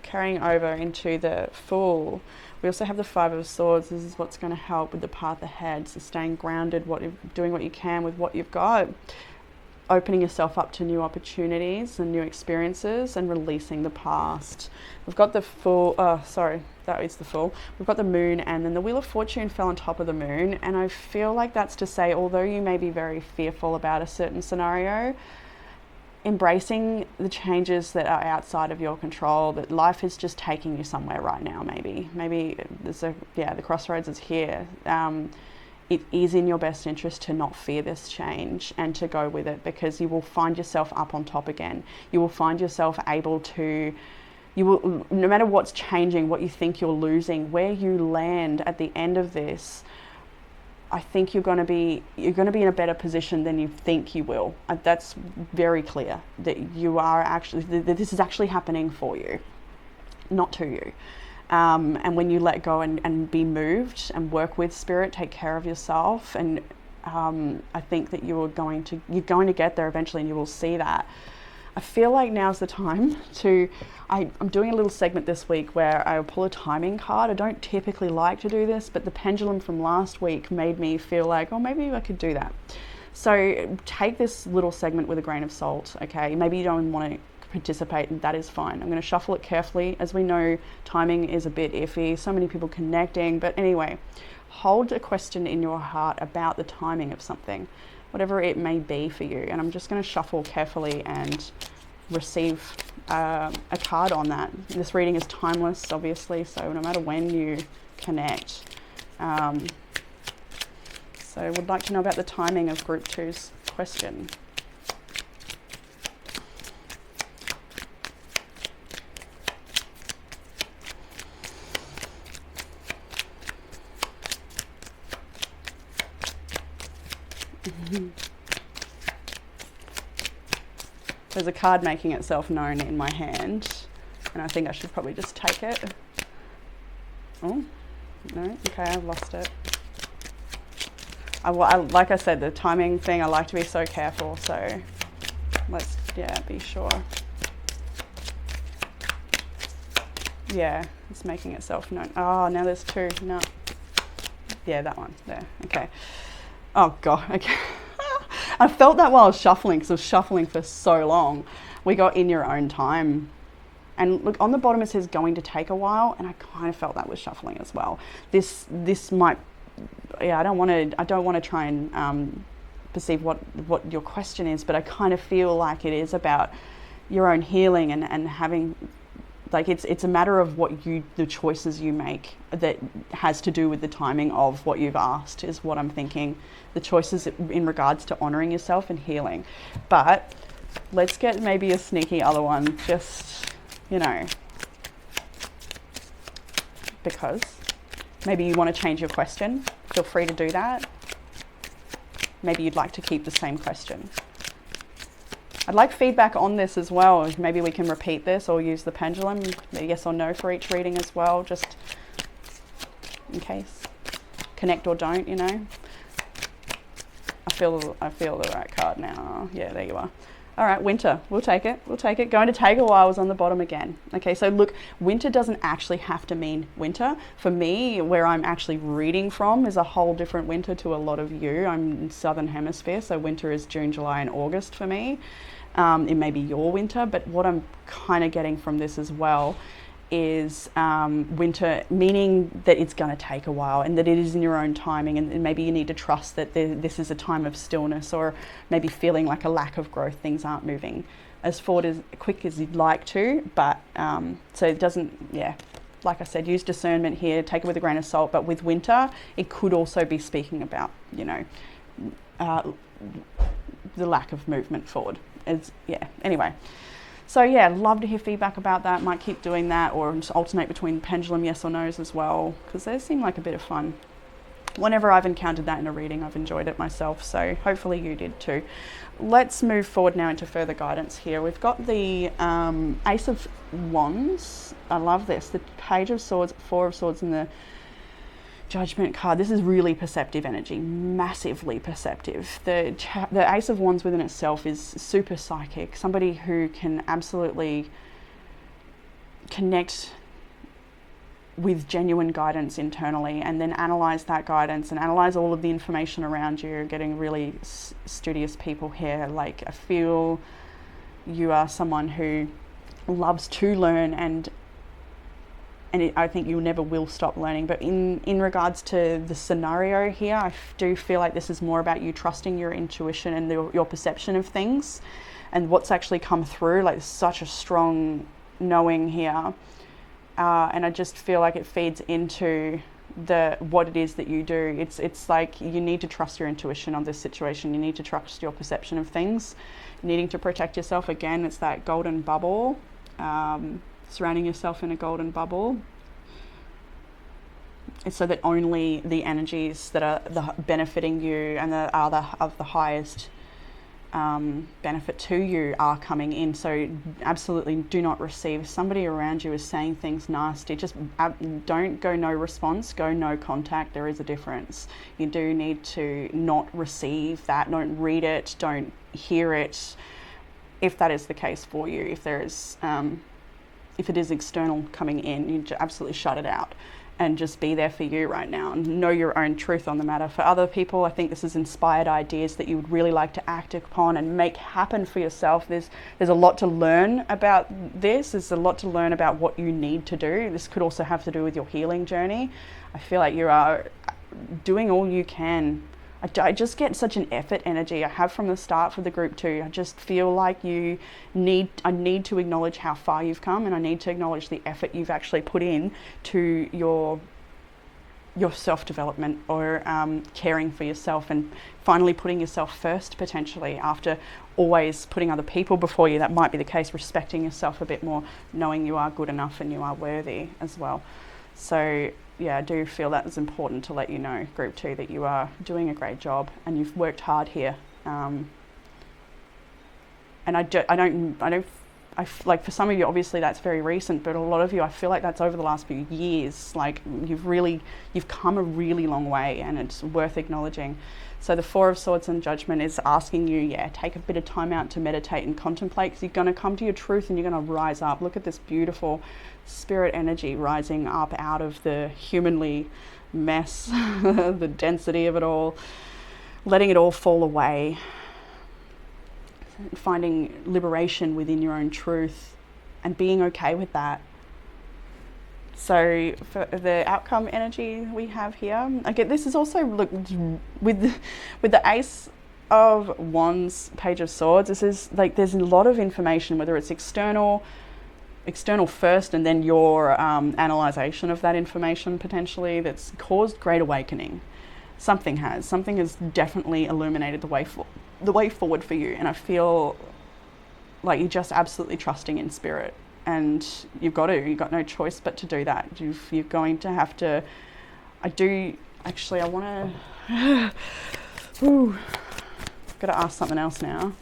carrying over into the Fool, we also have the Five of Swords. This is what's going to help with the path ahead. So staying grounded, doing what you can with what you've got, opening yourself up to new opportunities and new experiences, and releasing the past. We've got the Fool. Oh, sorry, that is the Fool. We've got the Moon, and then the Wheel of Fortune fell on top of the Moon. And I feel like that's to say, although you may be very fearful about a certain scenario, embracing the changes that are outside of your control, that life is just taking you somewhere right now. Maybe there's the crossroads is here. It is in your best interest to not fear this change and to go with it, because you will find yourself up on top again. You will find yourself able to you will, no matter what's changing, what you think you're losing, where you land at the end of this, I think you're going to be in a better position than you think you will. That's very clear, that you are actually, that this is actually happening for you, not to you. And when you let go and be moved and work with spirit, take care of yourself, and I think that you're going to get there eventually, and you will see that. I feel like now's the time to, I'm doing a little segment this week where I will pull a timing card. I don't typically like to do this, but the pendulum from last week made me feel like, oh, maybe I could do that. So take this little segment with a grain of salt, okay? Maybe you don't want to participate, and that is fine. I'm going to shuffle it carefully. As we know, timing is a bit iffy, so many people connecting, but anyway, hold a question in your heart about the timing of something, whatever it may be for you. And I'm just going to shuffle carefully and receive a card on that. This reading is timeless, obviously, so no matter when you connect. So would like to know about the timing of Group 2's question. There's a card making itself known in my hand, and I think I should probably just take it. Oh, no, okay, I've lost it. Like I said, the timing thing, I like to be so careful, so let's, be sure. Yeah, it's making itself known. Oh, now there's two, no. Yeah, that one, there, okay. Oh God, okay. I felt that while I was shuffling, because I was shuffling for so long. We got in your own time. And look, on the bottom it says going to take a while, and I kind of felt that with shuffling as well. This might, I don't want to try and perceive what your question is, but I kind of feel like it is about your own healing and having, like it's a matter of the choices you make that has to do with the timing of what you've asked, is what I'm thinking. The choices in regards to honoring yourself and healing. But let's get maybe a sneaky other one, just, because maybe you want to change your question. Feel free to do that. Maybe you'd like to keep the same question. I'd like feedback on this as well. Maybe we can repeat this or use the pendulum, yes or no for each reading as well, just in case. Connect or don't, I feel the right card now. Yeah, there you are. All right, winter, we'll take it. Going to take a while was on the bottom again. Okay, so look, winter doesn't actually have to mean winter. For me, where I'm actually reading from is a whole different winter to a lot of you. I'm in Southern Hemisphere, so winter is June, July, and August for me. It may be your winter, but what I'm kind of getting from this as well is winter, meaning that it's going to take a while and that it is in your own timing, and maybe you need to trust that this is a time of stillness, or maybe feeling like a lack of growth. Things aren't moving as forward as quick as you'd like to, but so it doesn't, like I said, use discernment here, take it with a grain of salt. But with winter, it could also be speaking about, the lack of movement forward. Anyway. So I'd love to hear feedback about that. Might keep doing that, or just alternate between pendulum yes or no's as well, because they seem like a bit of fun. Whenever I've encountered that in a reading, I've enjoyed it myself, so hopefully you did too. Let's move forward now into further guidance here. We've got the Ace of Wands. I love this. The Page of Swords, Four of Swords, and the Judgment card. This is really perceptive energy, massively perceptive. The Ace of Wands within itself is super psychic, somebody who can absolutely connect with genuine guidance internally, and then analyze that guidance and analyze all of the information around you. Getting really studious people here. Like, I feel you are someone who loves to learn, and I think you never will stop learning. But in regards to the scenario here, I do feel like this is more about you trusting your intuition and your perception of things and what's actually come through. Like, such a strong knowing here. And I just feel like it feeds into what it is that you do. It's like you need to trust your intuition on this situation. You need to trust your perception of things. Needing to protect yourself. Again, it's that golden bubble. surrounding yourself in a golden bubble. It's so that only the energies that are benefiting you and are of the highest benefit to you are coming in. So absolutely do not receive. If somebody around you is saying things nasty, just don't go no response, go no contact. There is a difference. You do need to not receive that, don't read it, don't hear it, if that is the case for you. If there is if it is external coming in, you absolutely shut it out and just be there for you right now and know your own truth on the matter. For other people, I think this is inspired ideas that you would really like to act upon and make happen for yourself. There's a lot to learn about this. There's a lot to learn about what you need to do. This could also have to do with your healing journey. I feel like you are doing all you can. I just get such an effort energy. I have from the start for the group 2. I just feel like I need to acknowledge how far you've come, and I need to acknowledge the effort you've actually put in to your self-development, or caring for yourself and finally putting yourself first, potentially, after always putting other people before you. That might be the case. Respecting yourself a bit more, knowing you are good enough and you are worthy as well. So yeah, I do feel that is important to let you know, group 2, that you are doing a great job and you've worked hard here. And like, for some of you, obviously that's very recent, but a lot of you, I feel like that's over the last few years. Like, you've come a really long way, and it's worth acknowledging. So the 4 of Swords and Judgment is asking you, take a bit of time out to meditate and contemplate, because you're going to come to your truth and you're going to rise up. Look at this beautiful spirit energy rising up out of the humanly mess, the density of it all, letting it all fall away, finding liberation within your own truth and being okay with that. So for the outcome energy we have here, again, this is also, look, with the Ace of Wands, Page of Swords, this is like, there's a lot of information, whether it's external first, and then your analyzation of that information potentially, that's caused great awakening. Something has definitely illuminated the way forward for you, and I feel like you're just absolutely trusting in spirit. And you've got no choice but to do that. You're going to have to, I want to, got to ask something else now.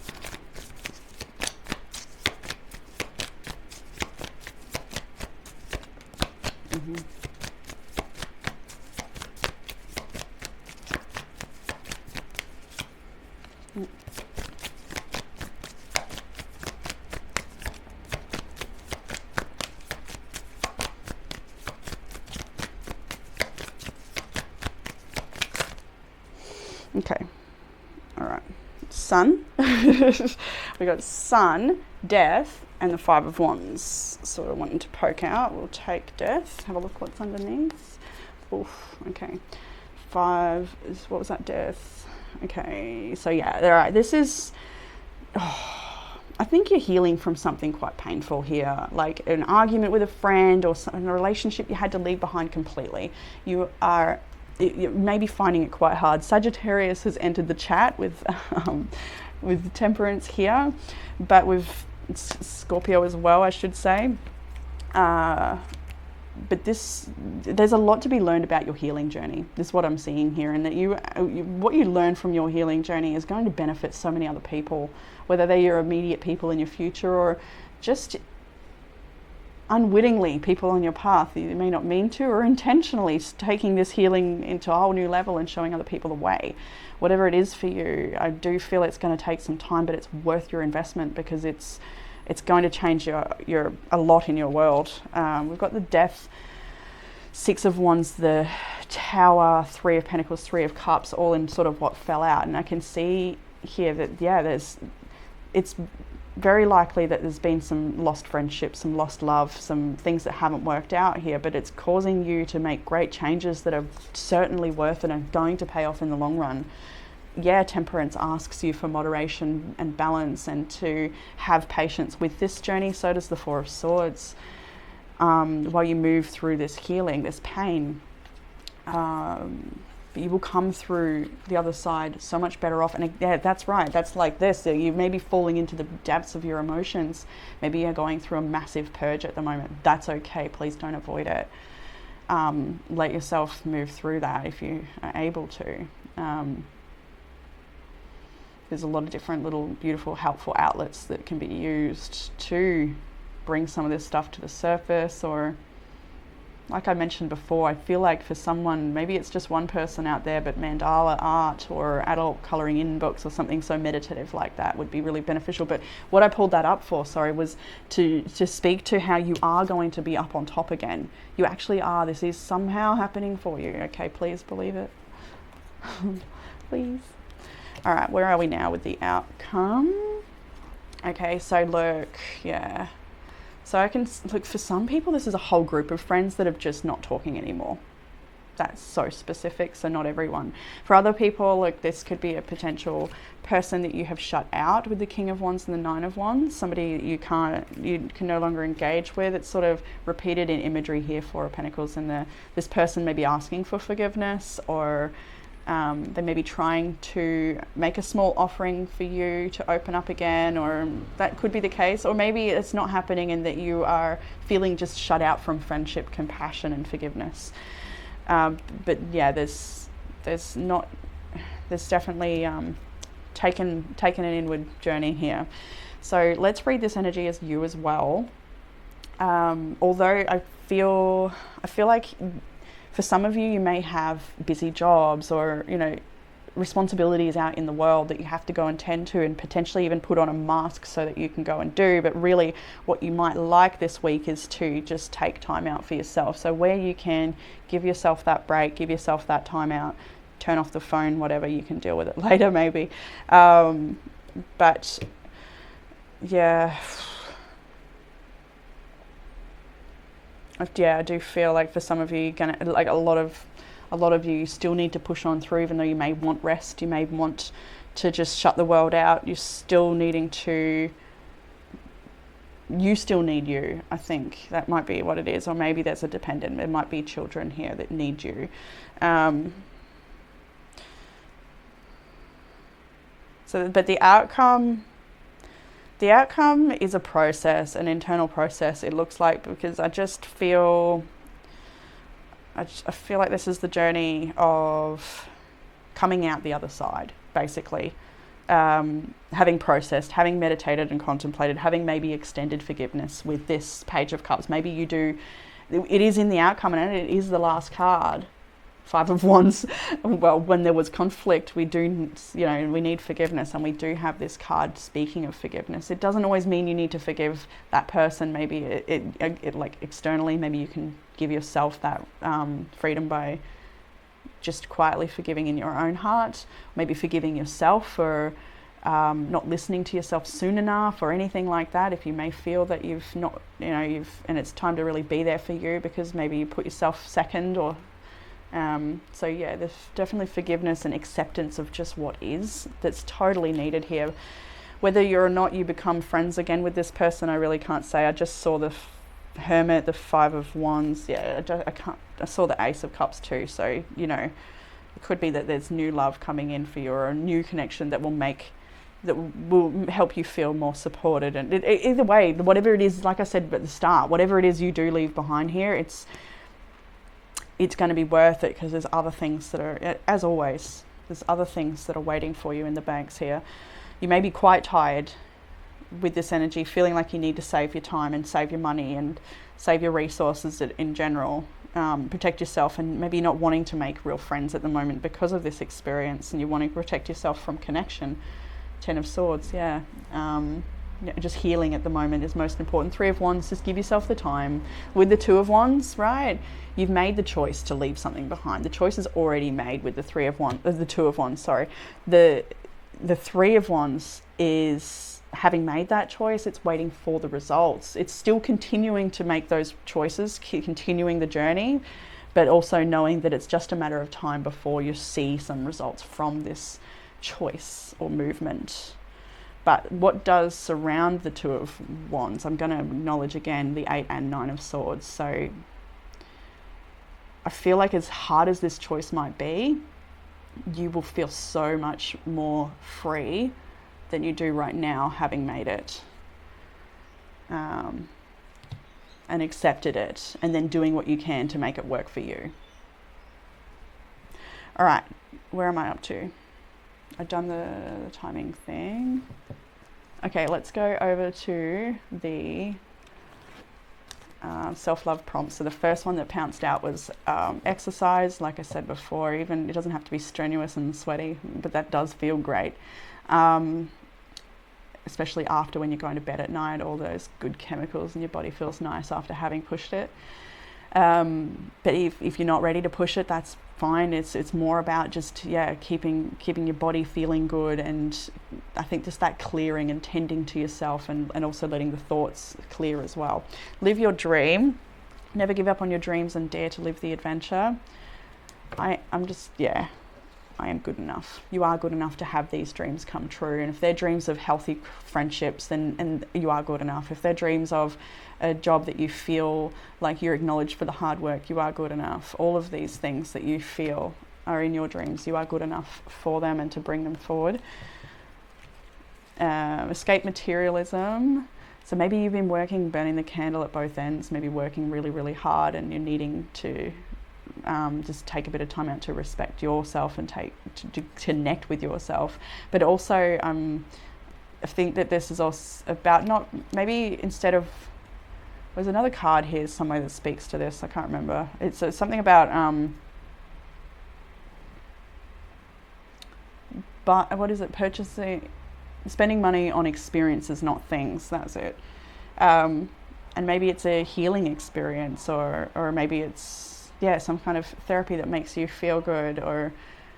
Okay, all right, Sun. We got Sun, Death, and the 5 of Wands. So I wanted to poke out. We'll take Death, have a look what's underneath. Oof, okay. 5 is, what was that, Death? Okay, so yeah, all right, this is, I think you're healing from something quite painful here, like an argument with a friend or a relationship you had to leave behind completely. You may be finding it quite hard. Sagittarius has entered the chat with Temperance here, but with Scorpio as well, I should say. But there's a lot to be learned about your healing journey. This is what I'm seeing here, and that what you learn from your healing journey is going to benefit so many other people, whether they're your immediate people in your future or just unwittingly people on your path that you may not mean to, or intentionally taking this healing into a whole new level and showing other people the way. Whatever it is for you, I do feel it's going to take some time, but it's worth your investment, because it's going to change a lot in your world. We've got the Death, 6 of Wands, the Tower, 3 of Pentacles, 3 of Cups, all in sort of what fell out. And I can see here that it's very likely that there's been some lost friendships, some lost love, some things that haven't worked out here, but it's causing you to make great changes that are certainly worth it and going to pay off in the long run. Yeah, Temperance asks you for moderation and balance and to have patience with this journey. So does the 4 of Swords. While you move through this healing, this pain, but you will come through the other side so much better off. And yeah, that's right. That's like this. So you may be falling into the depths of your emotions. Maybe you're going through a massive purge at the moment. That's okay. Please don't avoid it. Let yourself move through that if you are able to. There's a lot of different little beautiful, helpful outlets that can be used to bring some of this stuff to the surface. Or like I mentioned before, I feel like for someone, maybe it's just one person out there, but mandala art or adult colouring in books or something so meditative like that would be really beneficial. But what I pulled that up for, was to speak to how you are going to be up on top again. You actually are. This is somehow happening for you. Okay, please believe it. Please. All right, where are we now with the outcome? Okay, so look, yeah. So I can look, for some people, this is a whole group of friends that are just not talking anymore. That's so specific, so not everyone. For other people, look, this could be a potential person that you have shut out with the King of Wands and the Nine of Wands, somebody you can no longer engage with. It's sort of repeated in imagery here, Four of Pentacles, and this person may be asking for forgiveness, or they may be trying to make a small offering for you to open up again, or that could be the case. Or maybe it's not happening and that you are feeling just shut out from friendship, compassion and forgiveness. But yeah, there's definitely taken an inward journey here. So let's read this energy as you as well. Although I feel like for some of you, you may have busy jobs or, responsibilities out in the world that you have to go and tend to, and potentially even put on a mask so that you can go and do. But really what you might like this week is to just take time out for yourself. So where you can, give yourself that break, give yourself that time out, turn off the phone, whatever, you can deal with it later maybe. But yeah. Yeah, I do feel like for some of you, a lot of you still need to push on through, even though you may want rest, you may want to just shut the world out. You're still needing to. You still need you. I think that might be what it is, or maybe there's a dependent. There might be children here that need you. But the outcome. The outcome is a process, an internal process, it looks like, because I feel like this is the journey of coming out the other side, basically. Having processed, having meditated and contemplated, having maybe extended forgiveness with this Page of Cups. Maybe you do, it is in the outcome, and it is the last card. Five of Wands. Well, when there was conflict, we do, we need forgiveness, and we do have this card speaking of forgiveness. It doesn't always mean you need to forgive that person. Maybe it like externally, maybe you can give yourself that freedom by just quietly forgiving in your own heart. Maybe forgiving yourself for not listening to yourself soon enough, or anything like that. If you may feel that you've not, and it's time to really be there for you because maybe you put yourself second, or so yeah, there's definitely forgiveness and acceptance of just what is, that's totally needed here. Whether you're or not you become friends again with this person, I really can't say. I just saw the Hermit, the Five of Wands. Yeah, I saw the Ace of Cups too. So, it could be that there's new love coming in for you, or a new connection that will help you feel more supported. And either way, whatever it is, like I said at the start, whatever it is you do leave behind here, it's going to be worth it, because there's other things that are, as always, there's other things that are waiting for you in the banks here. You may be quite tired with this energy, feeling like you need to save your time and save your money and save your resources in general, protect yourself, and maybe not wanting to make real friends at the moment because of this experience, and you want to protect yourself from connection. Ten of Swords, yeah. Just healing at the moment is most important. Three of Wands, just give yourself the time. With the Two of Wands, right, you've made the choice to leave something behind. The choice is already made with the the Two of Wands, sorry. The Three of Wands is, having made that choice, it's waiting for the results. It's still continuing to make those choices, continuing the journey, but also knowing that it's just a matter of time before you see some results from this choice or movement. But what does surround the Two of Wands? I'm going to acknowledge again the Eight and Nine of Swords. So I feel like as hard as this choice might be, you will feel so much more free than you do right now, having made it and accepted it, and then doing what you can to make it work for you. All right, where am I up to? I've done the timing thing. Okay, let's go over to the self-love prompts. So the first one that pounced out was exercise. Like I said before, even it doesn't have to be strenuous and sweaty, but that does feel great. Especially after, when you're going to bed at night, all those good chemicals in your body feels nice after having pushed it. But if you're not ready to push it, that's fine. It's more about just keeping your body feeling good, and I think just that clearing and tending to yourself, and also letting the thoughts clear as well. Live your dream. Never give up on your dreams, and dare to live the adventure. I am good enough. You are good enough to have these dreams come true. And if they're dreams of healthy friendships, then you are good enough. If they're dreams of a job that you feel like you're acknowledged for the hard work, you are good enough. All of these things that you feel are in your dreams, you are good enough for them and to bring them forward. Escape materialism. So maybe you've been burning the candle at both ends, maybe working really, really hard, and you're needing to just take a bit of time out to respect yourself and to connect with yourself. But also, I think that this is also about not, maybe instead of, there's another card here somewhere that speaks to this, I can't remember. It's something about, but what is it? Spending money on experiences, not things. That's it. And maybe it's a healing experience, or maybe it's, some kind of therapy that makes you feel good, or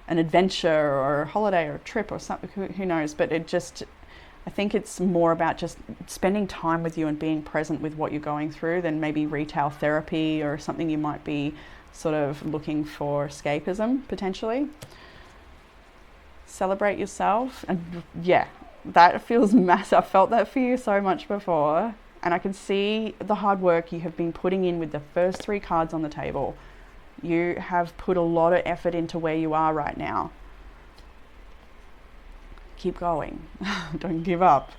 an adventure or a holiday or a trip or something, who knows. But I think it's more about just spending time with you and being present with what you're going through than maybe retail therapy or something you might be sort of looking for escapism, potentially. Celebrate yourself. And that feels massive. I've felt that for you so much before. And I can see the hard work you have been putting in with the first 3 cards on the table. You have put a lot of effort into where you are right now. Keep going. Don't give up.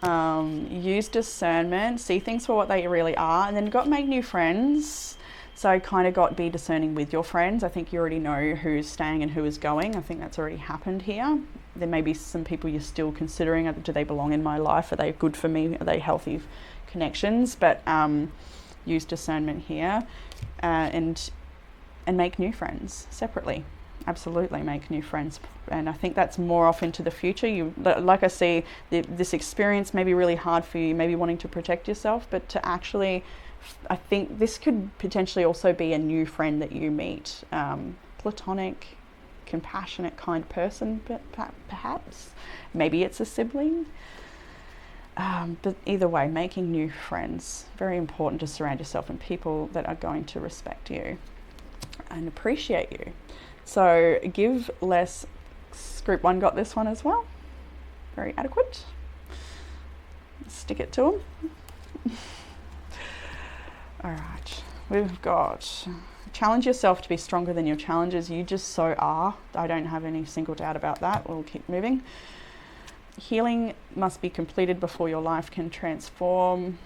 Use discernment. See things for what they really are. And then make new friends. So be discerning with your friends. I think you already know who's staying and who is going. I think that's already happened here. There may be some people you're still considering. Do they belong in my life? Are they good for me? Are they healthy connections? But use discernment here, and make new friends separately. Absolutely make new friends. And I think that's more off into the future. Like I see, this experience may be really hard for you, maybe wanting to protect yourself, but to actually, I think this could potentially also be a new friend that you meet. Platonic, compassionate, kind person, but perhaps. Maybe it's a sibling. But either way, making new friends. Very important to surround yourself with people that are going to respect you and appreciate you. So give less. Group 1 got this one as well. Very adequate. Stick it to them. All right, we've got challenge yourself to be stronger than your challenges. You just so are. I don't have any single doubt about that. We'll keep moving. Healing must be completed before your life can transform.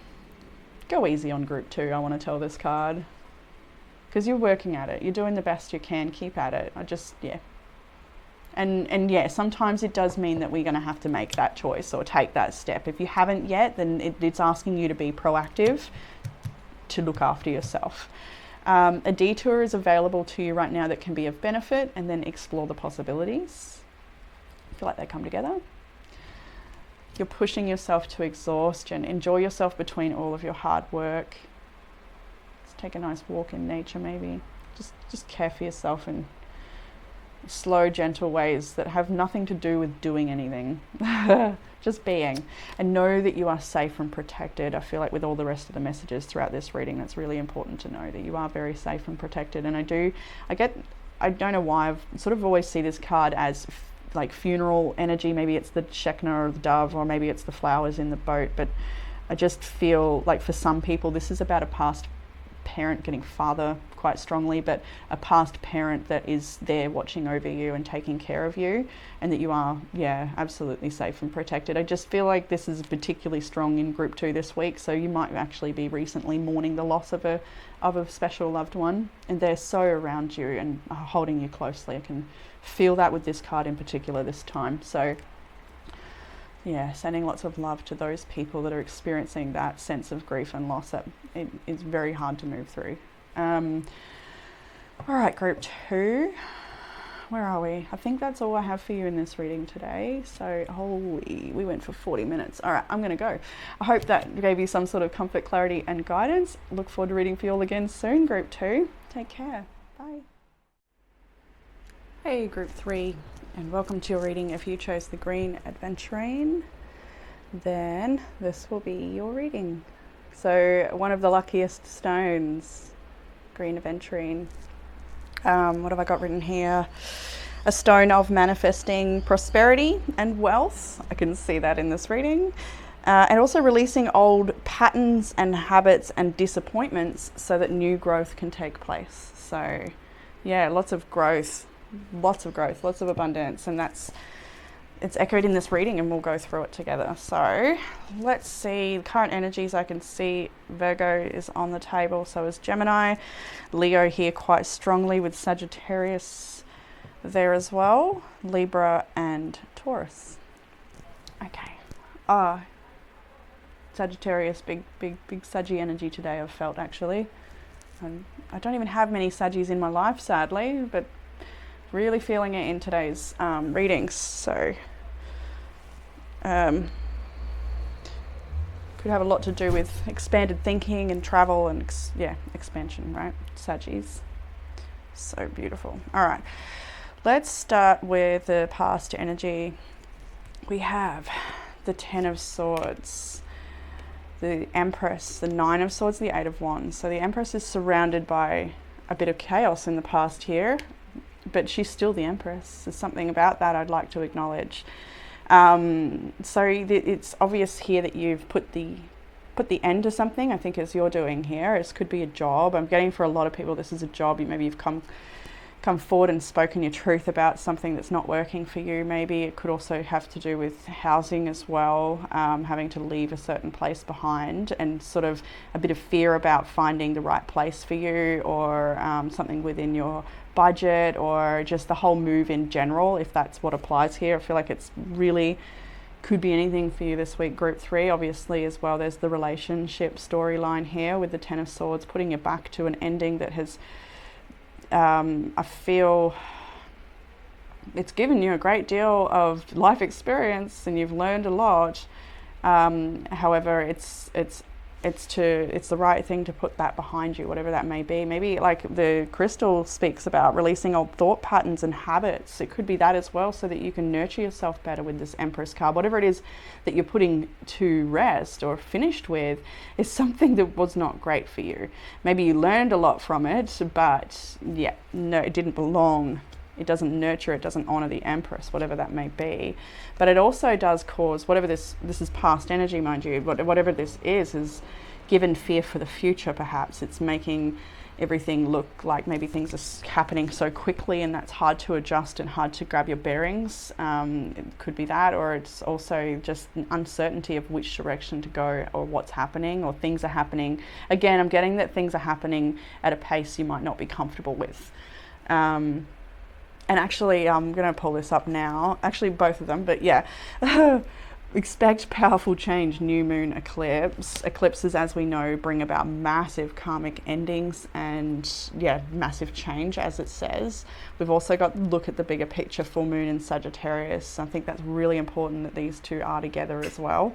Go easy on group 2, I want to tell this card. Because you're working at it. You're doing the best you can. Keep at it. And sometimes it does mean that we're going to have to make that choice or take that step. If you haven't yet, then it's asking you to be proactive, to look after yourself. A detour is available to you right now that can be of benefit, and then explore the possibilities. I feel like they come together. You're pushing yourself to exhaustion. Enjoy yourself between all of your hard work. Let's take a nice walk in nature maybe. Just care for yourself in slow, gentle ways that have nothing to do with doing anything. Just being. And know that you are safe and protected. I feel like with all the rest of the messages throughout this reading, that's really important to know that you are very safe and protected. And I don't know why, I've sort of always see this card as like funeral energy. Maybe it's the Shekinah or the dove, or maybe it's the flowers in the boat. But I just feel like for some people, this is about a past parent, getting father quite strongly, but a past parent that is there watching over you and taking care of you, and that you are, yeah, absolutely safe and protected. I just feel like this is particularly strong in group 2 this week, so you might actually be recently mourning the loss of a special loved one, and they're so around you and are holding you closely. I can feel that with this card in particular this time. So yeah, sending lots of love to those people that are experiencing that sense of grief and loss that it is very hard to move through. All right, group 2, where are we? I think that's all I have for you in this reading today. So holy, we went for 40 minutes. All right, I'm going to go. I hope that gave you some sort of comfort, clarity and guidance. Look forward to reading for you all again soon, group 2. Take care. Bye. Hey, group 3, and welcome to your reading. If you chose the green aventurine, then this will be your reading. So one of the luckiest stones, green aventurine. What have I got written here? A stone of manifesting prosperity and wealth. I can see that in this reading. And also releasing old patterns and habits and disappointments so that new growth can take place. So yeah, lots of growth, lots of abundance, and it's echoed in this reading, and we'll go through it together. So let's see the current energies. I can see Virgo is on the table, so is Gemini, Leo here quite strongly, with Sagittarius there as well, Libra and Taurus. Okay. Sagittarius, big Saggy energy today I've felt, actually. I don't even have many Saggies in my life, sadly, but really feeling it in today's readings. So could have a lot to do with expanded thinking and travel and expansion, right? Saggies, so beautiful. All right, let's start with the past energy. We have the 10 of Swords, the Empress, the 9 of Swords, the 8 of Wands. So the Empress is surrounded by a bit of chaos in the past here, but she's still the Empress. There's something about that I'd like to acknowledge. So it's obvious here that you've put the end to something, I think, as you're doing here. This could be a job. I'm getting for a lot of people this is a job. Maybe you've come forward and spoken your truth about something that's not working for you. Maybe it could also have to do with housing as well, having to leave a certain place behind, and sort of a bit of fear about finding the right place for you, or something within your budget, or just the whole move in general, if that's what applies here. I feel like it's really could be anything for you this week, group 3. Obviously as well, there's the relationship storyline here with the 10 of Swords, putting you back to an ending that has I feel it's given you a great deal of life experience and you've learned a lot. However, it's the right thing to put that behind you, whatever that may be. Maybe like the crystal speaks about releasing old thought patterns and habits. It could be that as well, so that you can nurture yourself better with this Empress card. Whatever it is that you're putting to rest or finished with is something that was not great for you. Maybe you learned a lot from it, but yeah, no, it didn't belong. It doesn't nurture, it doesn't honor the Empress, whatever that may be. But it also does cause, whatever this is past energy, mind you, whatever this is given fear for the future, perhaps. It's making everything look like maybe things are happening so quickly, and that's hard to adjust and hard to grab your bearings. It could be that, or it's also just an uncertainty of which direction to go, or what's happening, or things are happening. Again, I'm getting that things are happening at a pace you might not be comfortable with. And actually, I'm going to pull this up now. Actually, both of them, but yeah. Expect powerful change, new moon eclipse. Eclipses, as we know, bring about massive karmic endings and, yeah, massive change, as it says. We've also got look at the bigger picture, full moon in Sagittarius. I think that's really important that these two are together as well.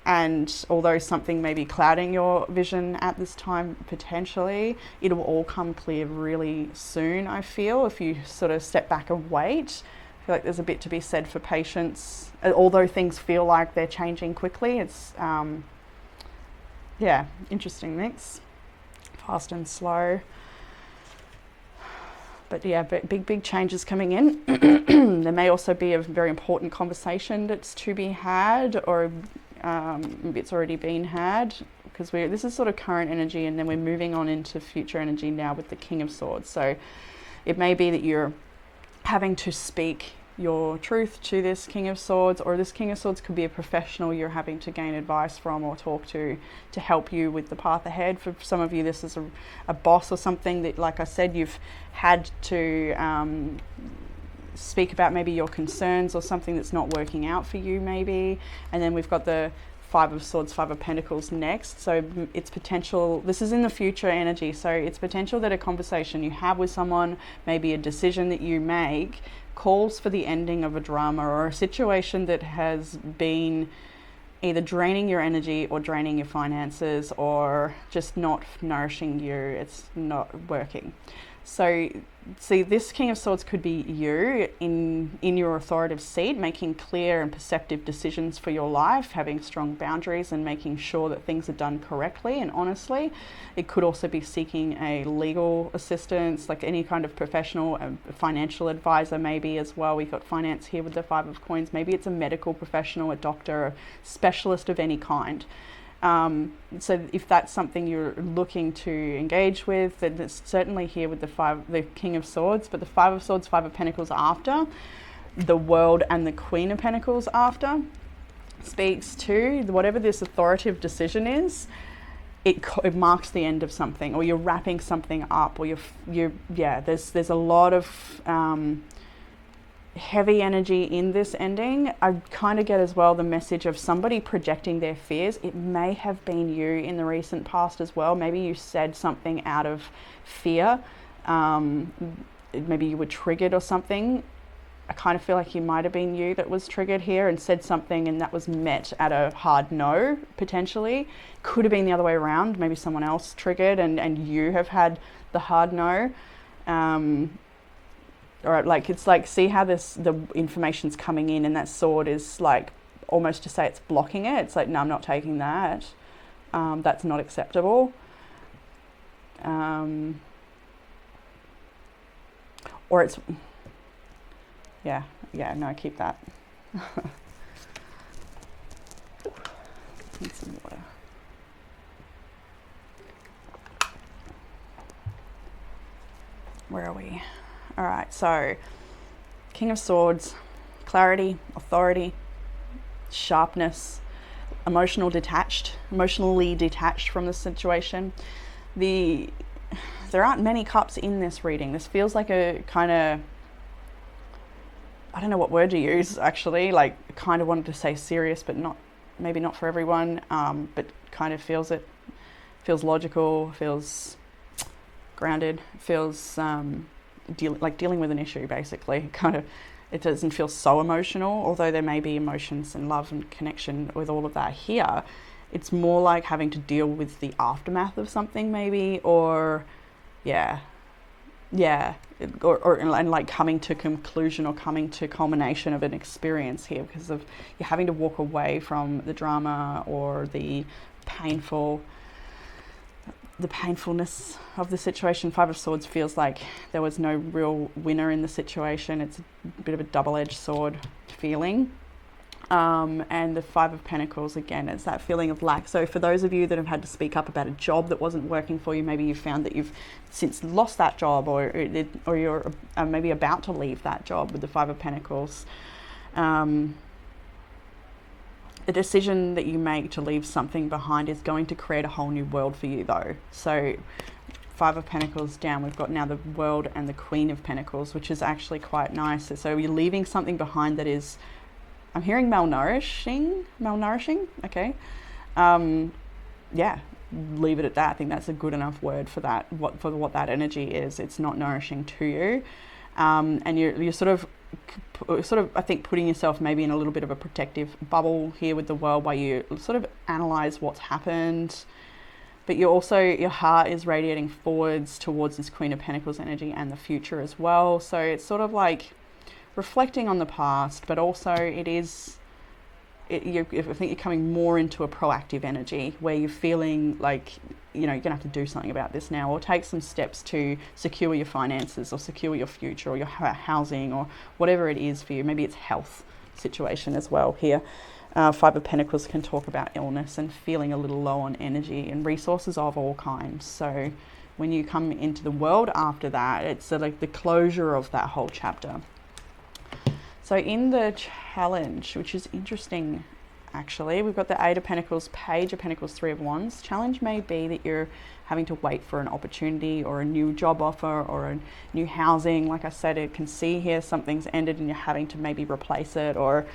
And although something may be clouding your vision at this time, potentially, it will all come clear really soon, I feel, if you sort of step back and wait. I feel like there's a bit to be said for patience. Although things feel like they're changing quickly, it's, yeah, interesting mix. Fast and slow. But yeah, big changes coming in. There may also be a very important conversation that's to be had, or it's already been had. because this is sort of current energy, and then we're moving on into future energy now with the King of Swords. So it may be that you're having to speak your truth to this King of Swords, or this King of Swords could be a professional you're having to gain advice from or talk to help you with the path ahead. For some of you, this is a boss or something that, like I said, you've had to speak about maybe your concerns or something that's not working out for you maybe. And then we've got the Five of Swords, Five of Pentacles next. So it's potential, this is in the future energy, so it's potential that a conversation you have with someone, maybe a decision that you make, calls for the ending of a drama or a situation that has been either draining your energy or draining your finances or just not nourishing you. It's not working. So see, this King of Swords could be you in your authoritative seat, making clear and perceptive decisions for your life, having strong boundaries and making sure that things are done correctly and honestly. It could also be seeking a legal assistance, like any kind of professional, a financial advisor maybe as well. We've got finance here with the Five of Coins. Maybe it's a medical professional, a doctor, a specialist of any kind. So if that's something you're looking to engage with, then it's certainly here with the King of Swords, but the Five of Swords, Five of Pentacles after, the World and the Queen of Pentacles after, speaks to whatever this authoritative decision is. It marks the end of something, or you're wrapping something up, or there's a lot of heavy energy in this ending. I kind of get as well the message of somebody projecting their fears. It may have been you in the recent past as well. Maybe you said something out of fear. Maybe you were triggered or something. I kind of feel like you might have been you that was triggered here and said something, and that was met at a hard no, potentially. Could have been the other way around. Maybe someone else triggered and you have had the hard no. Or like, it's like, see how the information's coming in, and that sword is like almost to say it's blocking it. It's like, no, I'm not taking that. That's not acceptable. Or it's, no, keep that. Need some water. Where are we? All right, so King of Swords, clarity, authority, sharpness, emotionally detached from the situation. There aren't many cups in this reading. This feels like a kind of, I don't know what word to use actually, like kind of wanted to say serious, but maybe not for everyone, but kind of feels logical, feels grounded, feels dealing with an issue basically. Kind of, it doesn't feel so emotional, although there may be emotions and love and connection with all of that here. It's more like having to deal with the aftermath of something maybe, or and like coming to conclusion or coming to culmination of an experience here, because of you're having to walk away from the drama or the painfulness of the situation. Five of Swords feels like there was no real winner in the situation. It's a bit of a double-edged sword feeling. And the Five of Pentacles, again, it's that feeling of lack. So for those of you that have had to speak up about a job that wasn't working for you, maybe you found that you've since lost that job, or you're maybe about to leave that job with the Five of Pentacles. The decision that you make to leave something behind is going to create a whole new world for you though. So Five of Pentacles down, we've got now the World and the Queen of Pentacles, which is actually quite nice. So you're leaving something behind that is, I'm hearing malnourishing, okay. Leave it at that. I think that's a good enough word for that, what that energy is. It's not nourishing to you. And you're sort of, I think, putting yourself maybe in a little bit of a protective bubble here with the World, while you sort of analyze what's happened, but your heart is radiating forwards towards this Queen of Pentacles energy and the future as well. So it's sort of like reflecting on the past, but also I think you're coming more into a proactive energy where you're feeling like, you're gonna have to do something about this now, or take some steps to secure your finances or secure your future or your housing or whatever it is for you. Maybe it's health situation as well here. Five of Pentacles can talk about illness and feeling a little low on energy and resources of all kinds. So when you come into the world after that, it's like the closure of that whole chapter. So in the challenge, which is interesting, actually, we've got the Eight of Pentacles, Page of Pentacles, Three of Wands. Challenge may be that you're having to wait for an opportunity or a new job offer or a new housing. Like I said, it can see here something's ended and you're having to maybe replace it or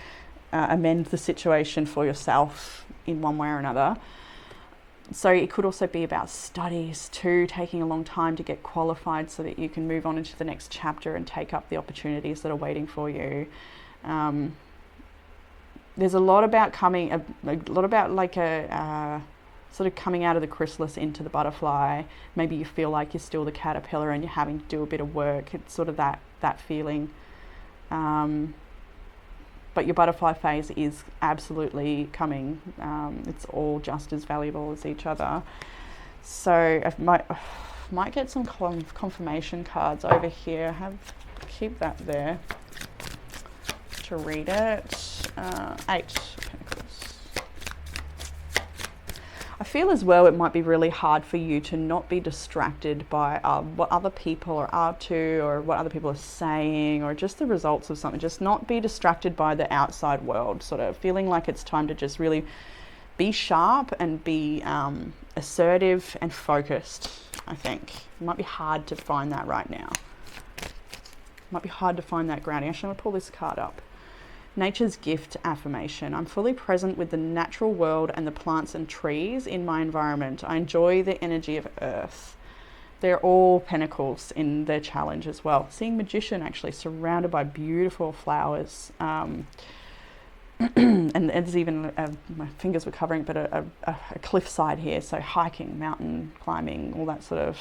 amend the situation for yourself in one way or another. So it could also be about studies too, taking a long time to get qualified so that you can move on into the next chapter and take up the opportunities that are waiting for you. There's a lot about coming, a lot about like sort of coming out of the chrysalis into the butterfly. Maybe you feel like you're still the caterpillar and you're having to do a bit of work. It's sort of that feeling. But your butterfly phase is absolutely coming. It's all just as valuable as each other. So I might get some confirmation cards over here. Keep that there to read it. Eight Pentacles. I feel as well it might be really hard for you to not be distracted by what other people are up to or what other people are saying or just the results of something. Just not be distracted by the outside world, sort of feeling like it's time to just really be sharp and be assertive and focused, I think. It might be hard to find that right now. It might be hard to find that grounding. Actually, I'm going to pull this card up. Nature's gift affirmation. I'm fully present with the natural world and the plants and trees in my environment. I enjoy the energy of earth. They're all pentacles in their challenge as well. Seeing Magician actually surrounded by beautiful flowers. And there's even, my fingers were covering, but a cliffside here. So hiking, mountain climbing, all that sort of,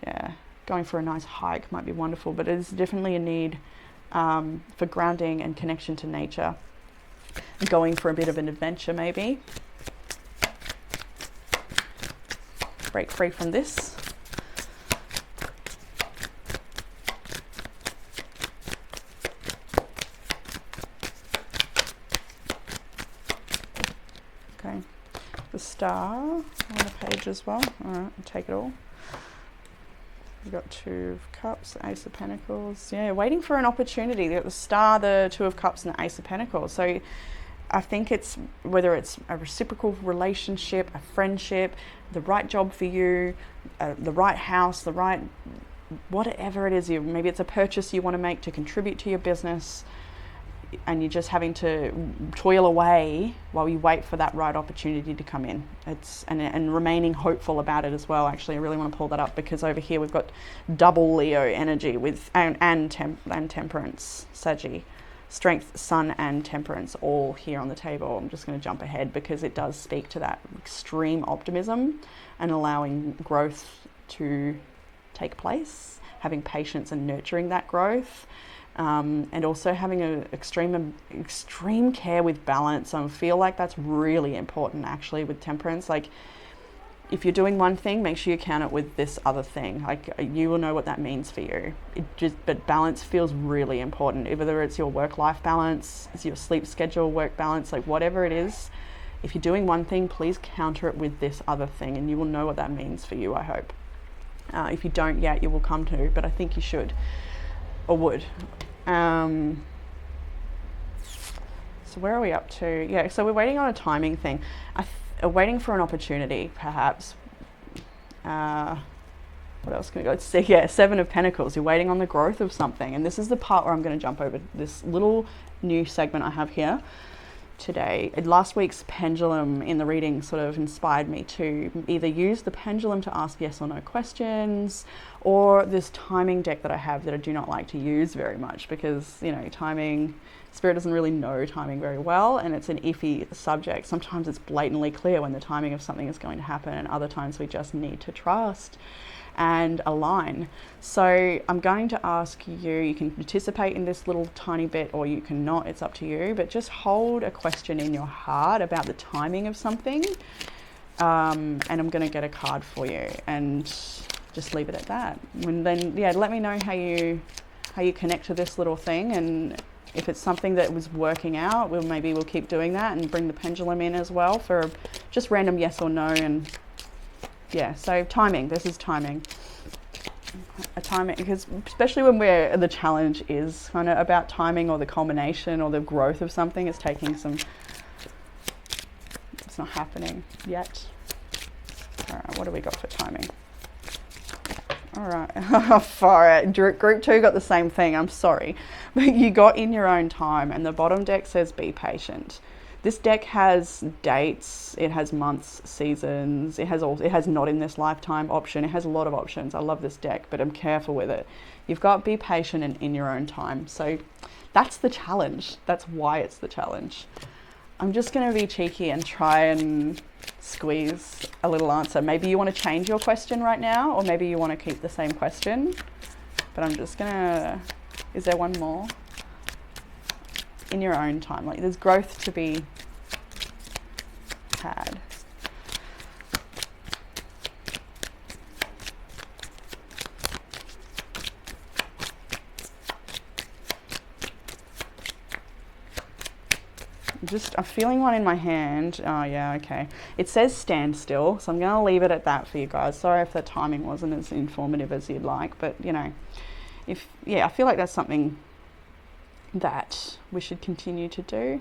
yeah, going for a nice hike might be wonderful, but it's definitely a need for grounding and connection to nature. Going for a bit of an adventure maybe. Break free from this. Okay, the star on the page as well. All right, I'll take it all. We've got Two of Cups, Ace of Pentacles. Yeah, waiting for an opportunity. You've got the Star, the Two of Cups, and the Ace of Pentacles. So I think it's whether it's a reciprocal relationship, a friendship, the right job for you, the right house, the right whatever it is. Maybe it's a purchase you want to make to contribute to your business, and you're just having to toil away while you wait for that right opportunity to come in. And remaining hopeful about it as well. Actually, I really want to pull that up because over here we've got double Leo energy with and temperance, Saggy, strength, sun, and temperance all here on the table. I'm just going to jump ahead because it does speak to that extreme optimism and allowing growth to take place, having patience and nurturing that growth. And also having an extreme care with balance. I feel like that's really important actually with temperance. Like if you're doing one thing, make sure you count it with this other thing. Like you will know what that means for you. But balance feels really important. Whether it's your work-life balance, it's your sleep schedule, work balance, like whatever it is. If you're doing one thing, please counter it with this other thing, and you will know what that means for you, I hope. If you don't yet, you will come to, but I think you should or would. So where are we up to? Yeah, so we're waiting on a timing thing. Waiting for an opportunity, perhaps. What else can we go? Let's see. Yeah, Seven of Pentacles. You're waiting on the growth of something. And this is the part where I'm going to jump over this little new segment I have here today. Last week's pendulum in the reading sort of inspired me to either use the pendulum to ask yes or no questions, or this timing deck that I have that I do not like to use very much because, you know, timing, Spirit doesn't really know timing very well, and it's an iffy subject. Sometimes it's blatantly clear when the timing of something is going to happen, and other times we just need to trust and align. So I'm going to ask you, you can participate in this little tiny bit or you can not, it's up to you, but just hold a question in your heart about the timing of something. And I'm going to get a card for you and just leave it at that. And then, yeah, let me know how you connect to this little thing, and If it's something that was working out, maybe we'll keep doing that and bring the pendulum in as well for just random yes or no. And yeah, so timing, this is timing. A timing, because especially when the challenge is kind of about timing or the culmination or the growth of something, it's taking some, it's not happening yet. All right, what do we got for timing? All right, far out. Group 2 got the same thing, I'm sorry. But you got in your own time, and the bottom deck says be patient. This deck has dates, it has months, seasons, it has not in this lifetime option, it has a lot of options. I love this deck, but I'm careful with it. You've got be patient and in your own time. So that's the challenge. That's why it's the challenge. I'm just going to be cheeky and try and squeeze a little answer. Maybe you want to change your question right now, or maybe you want to keep the same question. But I'm just going to, is there one more? In your own time. Like, there's growth to be had. I'm feeling one in my hand. Oh yeah, okay. It says stand still, so I'm going to leave it at that for you guys. Sorry if the timing wasn't as informative as you'd like, but you know, I feel like that's something that we should continue to do.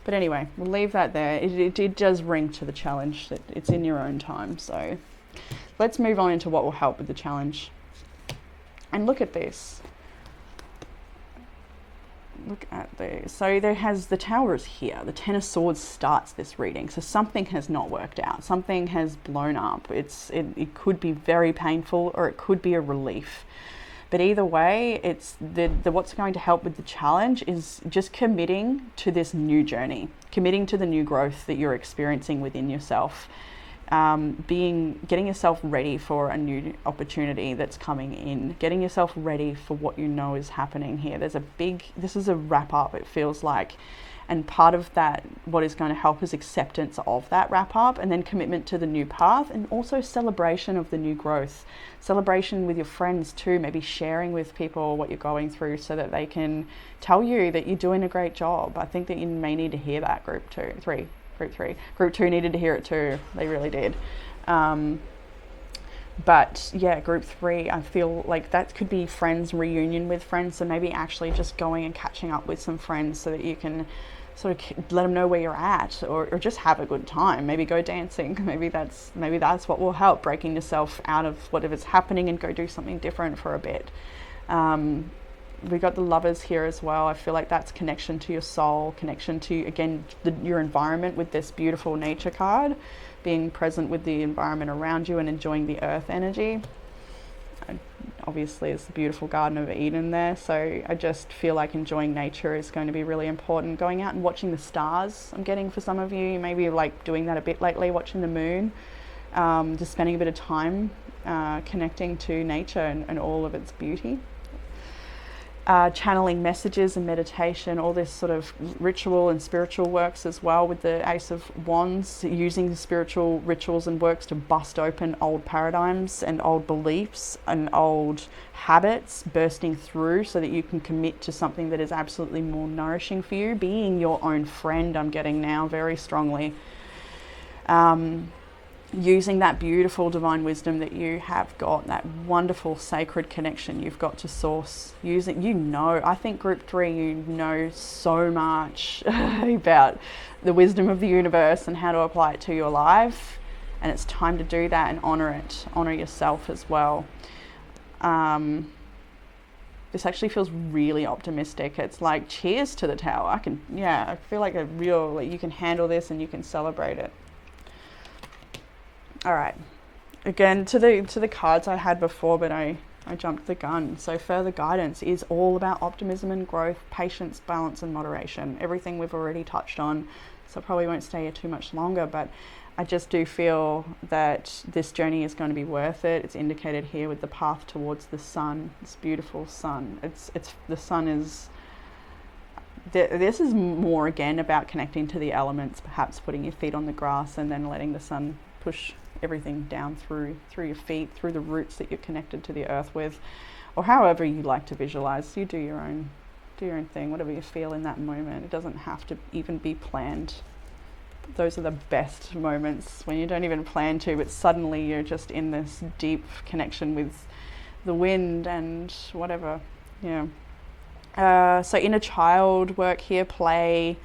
But anyway, we'll leave that there. It does ring to the challenge that it's in your own time. So let's move on into what will help with the challenge. And look at this. Look at this. So the Tower is here. The Ten of Swords starts this reading. So something has not worked out. Something has blown up. It could be very painful, or it could be a relief. But either way, it's what's going to help with the challenge is just committing to this new journey, committing to the new growth that you're experiencing within yourself. Getting yourself ready for a new opportunity that's coming in, getting yourself ready for what you know is happening here. This is a wrap up, it feels like. And part of that, what is going to help is acceptance of that wrap up, and then commitment to the new path, and also celebration of the new growth. Celebration with your friends too, maybe sharing with people what you're going through so that they can tell you that you're doing a great job. I think that you may need to hear that, Group 3. Group 2 needed to hear it too. They really did. But yeah, Group 3, I feel like that could be friends, reunion with friends. So maybe actually just going and catching up with some friends so that you can sort of let them know where you're at, or just have a good time. Maybe go dancing. Maybe that's what will help, breaking yourself out of whatever's happening and go do something different for a bit. We got the Lovers here as well. I feel like that's connection to your soul, connection to, again, your environment with this beautiful nature card, being present with the environment around you and enjoying the earth energy. Obviously, it's the beautiful Garden of Eden there, so I just feel like enjoying nature is going to be really important. Going out and watching the stars, I'm getting for some of you, maybe like doing that a bit lately, watching the moon, just spending a bit of time connecting to nature and all of its beauty. Channeling messages and meditation, all this sort of ritual and spiritual works as well with the Ace of Wands, using spiritual rituals and works to bust open old paradigms and old beliefs and old habits, bursting through so that you can commit to something that is absolutely more nourishing for you. Being your own friend, I'm getting now very strongly. Using that beautiful divine wisdom that you have got, that wonderful sacred connection you've got to source, I think Group 3, you know so much about the wisdom of the universe and how to apply it to your life, and it's time to do that and honor yourself as well. This actually feels really optimistic. It's like, cheers to the Tower. I feel like you can handle this and you can celebrate it. All right, again to the cards I had before, but I jumped the gun. So further guidance is all about optimism and growth, patience, balance and moderation. Everything we've already touched on, so I probably won't stay here too much longer, but I just do feel that this journey is going to be worth it. It's indicated here with the path towards the sun, this beautiful sun. The sun is... This is more again about connecting to the elements, perhaps putting your feet on the grass and then letting the sun push everything down through your feet, through the roots that you're connected to the earth with, or however you like to visualize. You do your own Do your own thing, whatever you feel in that moment. It doesn't have to even be planned. Those are the best moments, when you don't even plan to, but suddenly you're just in this deep connection with the wind and whatever. Yeah. So inner child work here, play.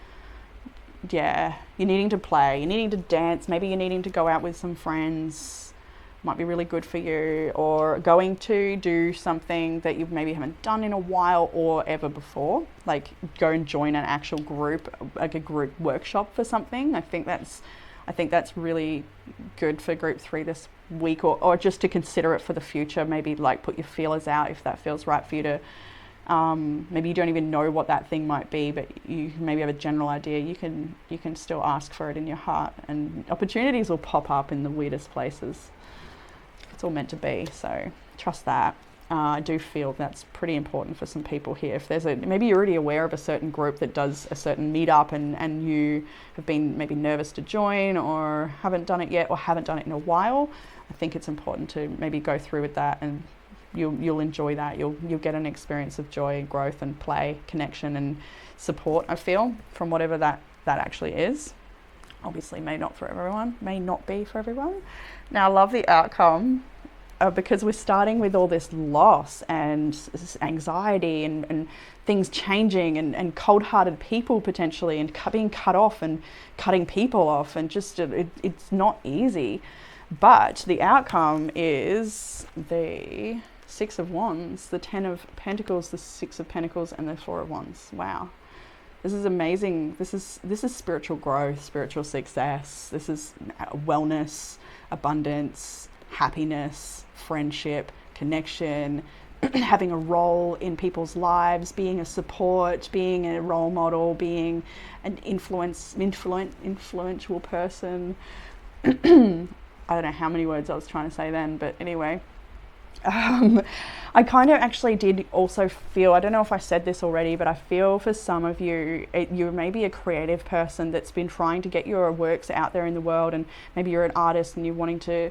Yeah, you're needing to play, you're needing to dance, maybe you're needing to go out with some friends, might be really good for you, or going to do something that you maybe haven't done in a while or ever before, like go and join an actual group, like a group workshop for something. I think that's really good for group 3 this week, or just to consider it for the future. Maybe like put your feelers out if that feels right for you to. Maybe you don't even know what that thing might be, but you maybe have a general idea. You can still ask for it in your heart, and opportunities will pop up in the weirdest places. It's all meant to be, so trust that. I do feel that's pretty important for some people here. If there's maybe you're already aware of a certain group that does a certain meetup, and you have been maybe nervous to join, or haven't done it yet, or haven't done it in a while, I think it's important to maybe go through with that, and you'll enjoy that. You'll get an experience of joy and growth and play, connection and support, I feel, from whatever that actually is. Obviously may not be for everyone. Now I love the outcome, because we're starting with all this loss and anxiety and things changing, and cold-hearted people potentially, and being cut off and cutting people off, and just it's not easy. But the outcome is the 6 of Wands, the 10 of Pentacles, the 6 of Pentacles, and the 4 of Wands. Wow. This is amazing. This is spiritual growth, spiritual success. This is wellness, abundance, happiness, friendship, connection, having a role in people's lives, being a support, being a role model, being an influential person. I don't know how many words I was trying to say then, but anyway. I kind of actually did also feel, I don't know if I said this already, but I feel for some of you, you may be a creative person that's been trying to get your works out there in the world, and maybe you're an artist and you're wanting to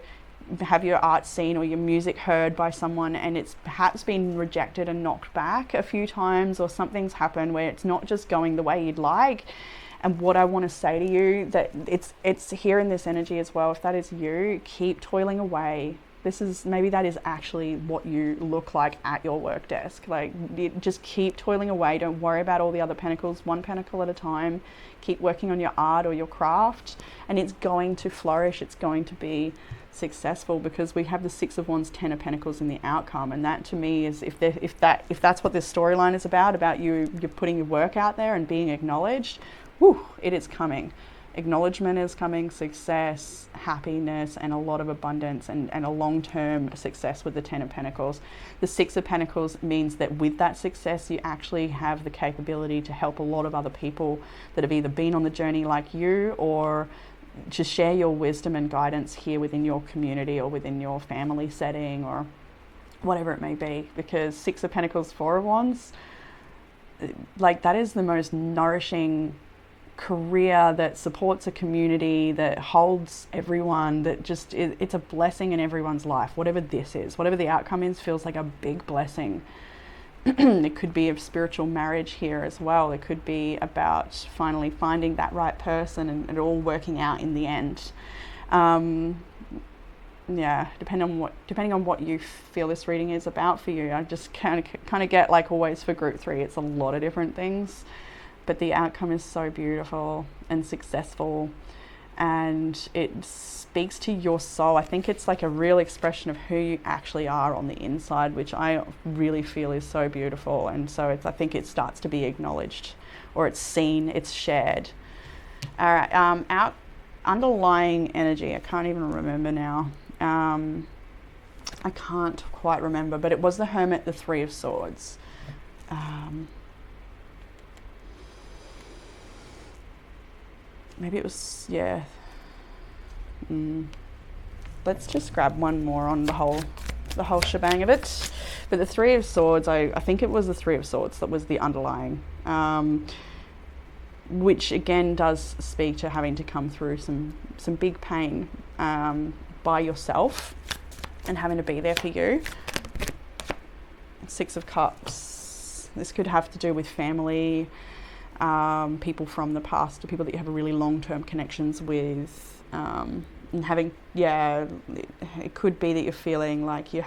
have your art seen or your music heard by someone, and it's perhaps been rejected and knocked back a few times, or something's happened where it's not just going the way you'd like. And what I want to say to you, that it's here in this energy as well. If that is you, keep toiling away. Maybe that is actually what you look like at your work desk. Like, just keep toiling away. Don't worry about all the other pentacles, one pentacle at a time. Keep working on your art or your craft, and it's going to flourish. It's going to be successful, because we have the 6 of Wands, 10 of Pentacles in the outcome. And that to me is, if that's what this storyline is about you're putting your work out there and being acknowledged, it is coming. Acknowledgement is coming, success, happiness, and a lot of abundance, and a long-term success with the 10 of Pentacles. The 6 of Pentacles means that with that success, you actually have the capability to help a lot of other people that have either been on the journey like you, or to share your wisdom and guidance here within your community or within your family setting, or whatever it may be. Because 6 of Pentacles, 4 of Wands, like, that is the most nourishing career that supports a community, that holds everyone, that just it's a blessing in everyone's life. Whatever this is, whatever the outcome is, feels like a big blessing. It could be a spiritual marriage here as well. It could be about finally finding that right person, and it all working out in the end. Yeah, depending on what you feel this reading is about for you. I just kind of get, like always for group 3, it's a lot of different things. But the outcome is so beautiful and successful, and it speaks to your soul. I think it's like a real expression of who you actually are on the inside, which I really feel is so beautiful. And so I think it starts to be acknowledged, or it's seen, it's shared. All right, our underlying energy, I can't even remember now. I can't quite remember, but it was the Hermit, the 3 of Swords. Maybe it was, yeah. Let's just grab one more on the whole shebang of it. But the 3 of Swords, I think it was the 3 of Swords that was the underlying, which again does speak to having to come through some big pain by yourself, and having to be there for you. 6 of Cups. This could have to do with family, people from the past, or people that you have a really long-term connections with, and having, it could be that you're feeling like you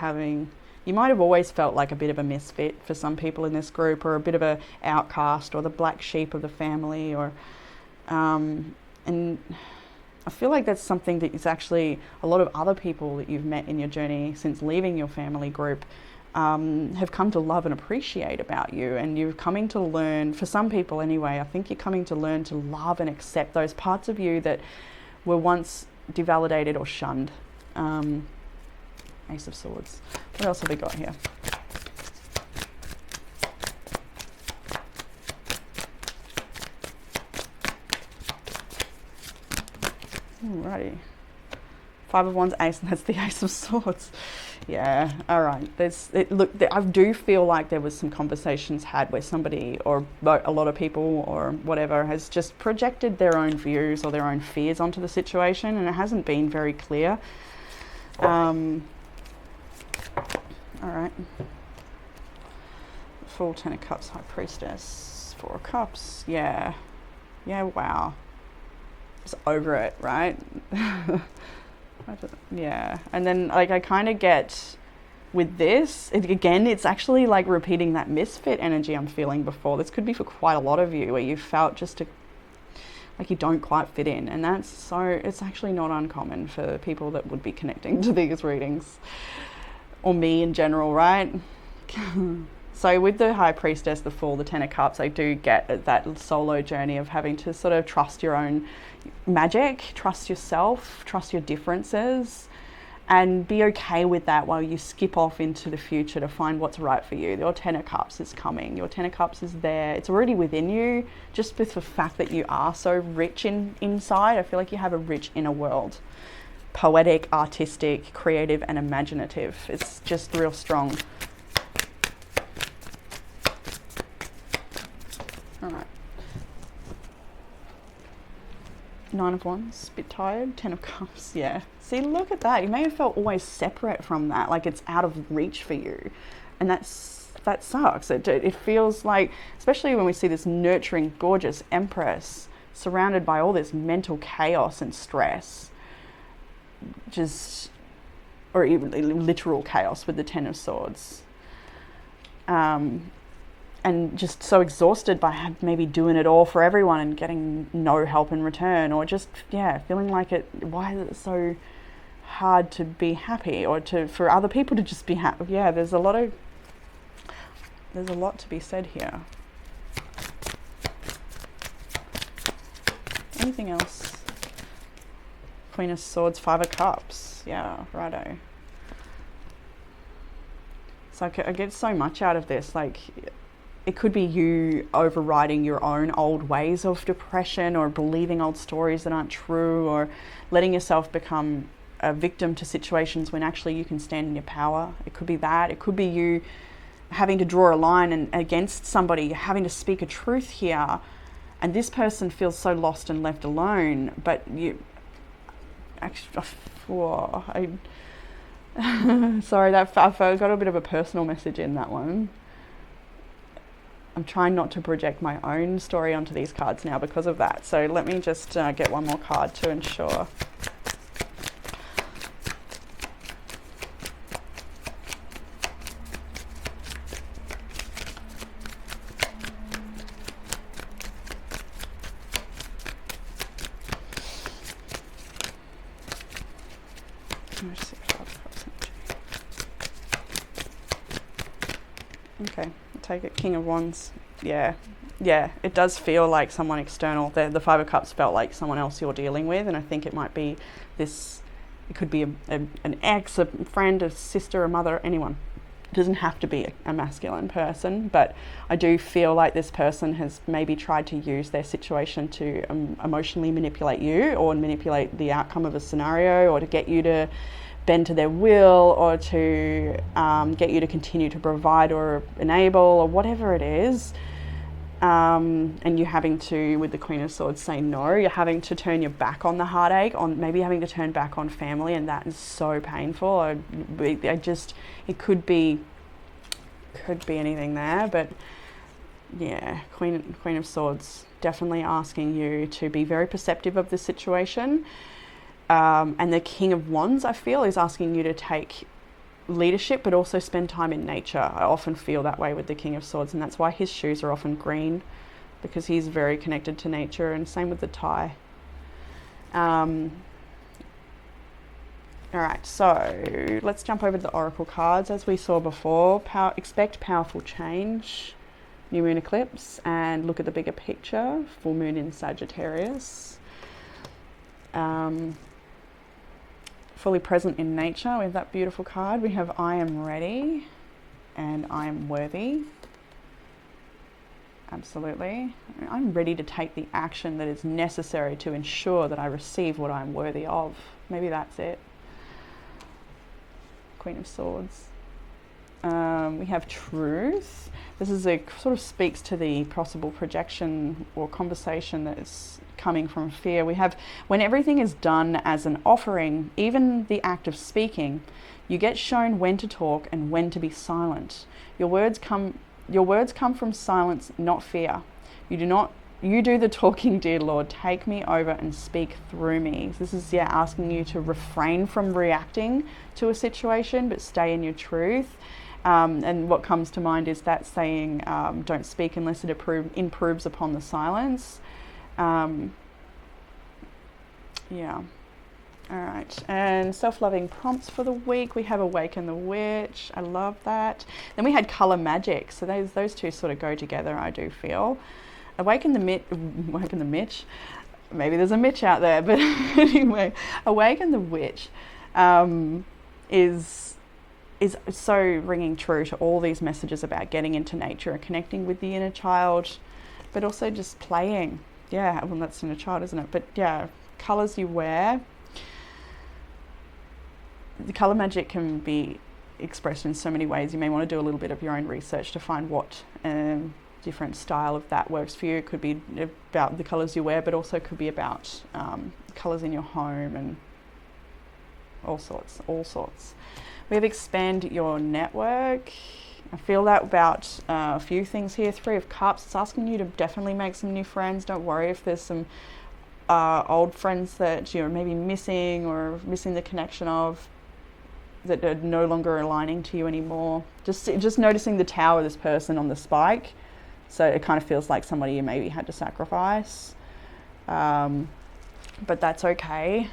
might have always felt like a bit of a misfit for some people in this group, or a bit of a outcast, or the black sheep of the family, or and I feel like that's something that is actually a lot of other people that you've met in your journey since leaving your family group have come to love and appreciate about you, and you're coming to learn, for some people anyway, I think you're coming to learn to love and accept those parts of you that were once devalidated or shunned. Ace of Swords. What else have we got here? Alrighty. Five of Wands, Ace, and that's the Ace of Swords. Yeah, all right. I do feel like there was some conversations had where somebody, or a lot of people, or whatever, has just projected their own views or their own fears onto the situation, and it hasn't been very clear. All right. Full Ten of Cups, High Priestess, Four of Cups. Yeah, wow. Just over it, right? Yeah, and then like I kind of get with this, again, it's actually like repeating that misfit energy I'm feeling before. This could be for quite a lot of you, where you felt just like you don't quite fit in, and it's actually not uncommon for people that would be connecting to these readings, or me in general, right? So with the High Priestess, the Fool, the Ten of Cups, I do get that solo journey of having to sort of trust your own magic, trust yourself, trust your differences, and be okay with that while you skip off into the future to find what's right for you. Your Ten of Cups is coming. Your Ten of Cups is there. It's already within you, just with the fact that you are so rich inside. I feel like you have a rich inner world. Poetic, artistic, creative, and imaginative. It's just real strong. All right. Nine of Wands, bit tired. Ten of Cups, yeah. See, look at that. You may have felt always separate from that, like it's out of reach for you. And that sucks. It feels like, especially when we see this nurturing, gorgeous Empress surrounded by all this mental chaos and stress, or even literal chaos with the Ten of Swords. And just so exhausted by maybe doing it all for everyone and getting no help in return, or just, feeling like why is it so hard to be happy, or for other people to just be happy? Yeah, there's a lot to be said here. Anything else? Queen of Swords, Five of Cups. Yeah, righto. So I get so much out of this, like, it could be you overriding your own old ways of depression, or believing old stories that aren't true, or letting yourself become a victim to situations when actually you can stand in your power. It could be that. It could be you having to draw a line and against somebody, having to speak a truth here, and this person feels so lost and left alone, but you actually, sorry, I got a bit of a personal message in that one. I'm trying not to project my own story onto these cards now because of that. So let me just get one more card to ensure. Okay, I'll take it. King of Wands. Yeah, it does feel like someone external. The Five of Cups felt like someone else you're dealing with, and I think it might be this. It could be an ex, a friend, a sister, a mother, anyone. It doesn't have to be a masculine person, but I do feel like this person has maybe tried to use their situation to emotionally manipulate you, or manipulate the outcome of a scenario, or to get you to bend to their will, or to get you to continue to provide or enable, or whatever it is. And you're having to, with the Queen of Swords, say no. You're having to turn your back on the heartache, on maybe having to turn back on family, and that is so painful. It could be anything there, but Yeah, Queen of Swords, definitely asking you to be very perceptive of the situation. And the King of Wands, I feel, is asking you to take leadership, but also spend time in nature. I often feel that way with the King of Swords, and that's why his shoes are often green, because he's very connected to nature, and same with the tie. All right, so let's jump over to the Oracle cards. As we saw before, expect powerful change, new moon eclipse, and look at the bigger picture, full moon in Sagittarius. Fully present in nature, we have that beautiful card. We have I am ready and I am worthy. Absolutely. I'm ready to take the action that is necessary to ensure that I receive what I'm worthy of. Maybe that's it. Queen of Swords. We have truth. This is sort of speaks to the possible projection or conversation that is coming from fear. We have when everything is done as an offering, even the act of speaking, you get shown when to talk and when to be silent. Your words come from silence, not fear. You do the talking, dear Lord. Take me over and speak through me. This is asking you to refrain from reacting to a situation, but stay in your truth. And what comes to mind is that saying, don't speak unless it improves upon the silence. Yeah. All right. And self-loving prompts for the week. We have Awaken the Witch. I love that. Then we had Color Magic. So those two sort of go together, I do feel. Awaken the Mitch. Maybe there's a Mitch out there, but anyway, Awaken the Witch is so ringing true to all these messages about getting into nature and connecting with the inner child, but also just playing. Yeah, well, that's inner child, isn't it? But yeah, colors you wear. The color magic can be expressed in so many ways. You may want to do a little bit of your own research to find what different style of that works for you. It could be about the colors you wear, but also could be about colors in your home and all sorts. We have expand your network. I feel that about a few things here. 3 of Cups, it's asking you to definitely make some new friends. Don't worry if there's some old friends that you're maybe missing or missing the connection of, that are no longer aligning to you anymore. Just noticing the tower of this person on the spike. So it kind of feels like somebody you maybe had to sacrifice. But that's okay.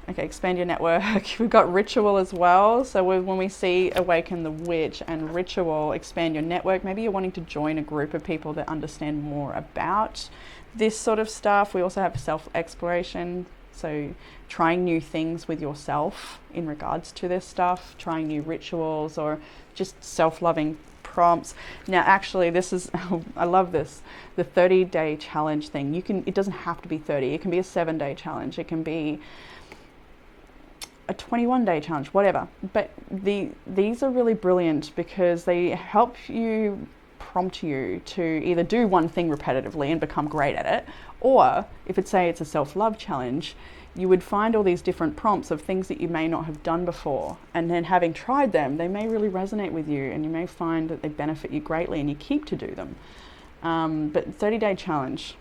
Okay, expand your network. We've got ritual as well. So when we see Awaken the Witch and ritual, expand your network. Maybe you're wanting to join a group of people that understand more about this sort of stuff. We also have self-exploration. So trying new things with yourself in regards to this stuff, trying new rituals or just self-loving prompts. Now, actually, this is, I love this, the 30-day challenge thing. It doesn't have to be 30. It can be a 7-day challenge. It can be a 21-day challenge, whatever. But these are really brilliant because they help you, prompt you to either do one thing repetitively and become great at it, or if it's a self-love challenge, you would find all these different prompts of things that you may not have done before, and then having tried them, they may really resonate with you and you may find that they benefit you greatly and you keep to do them. But 30-day challenge.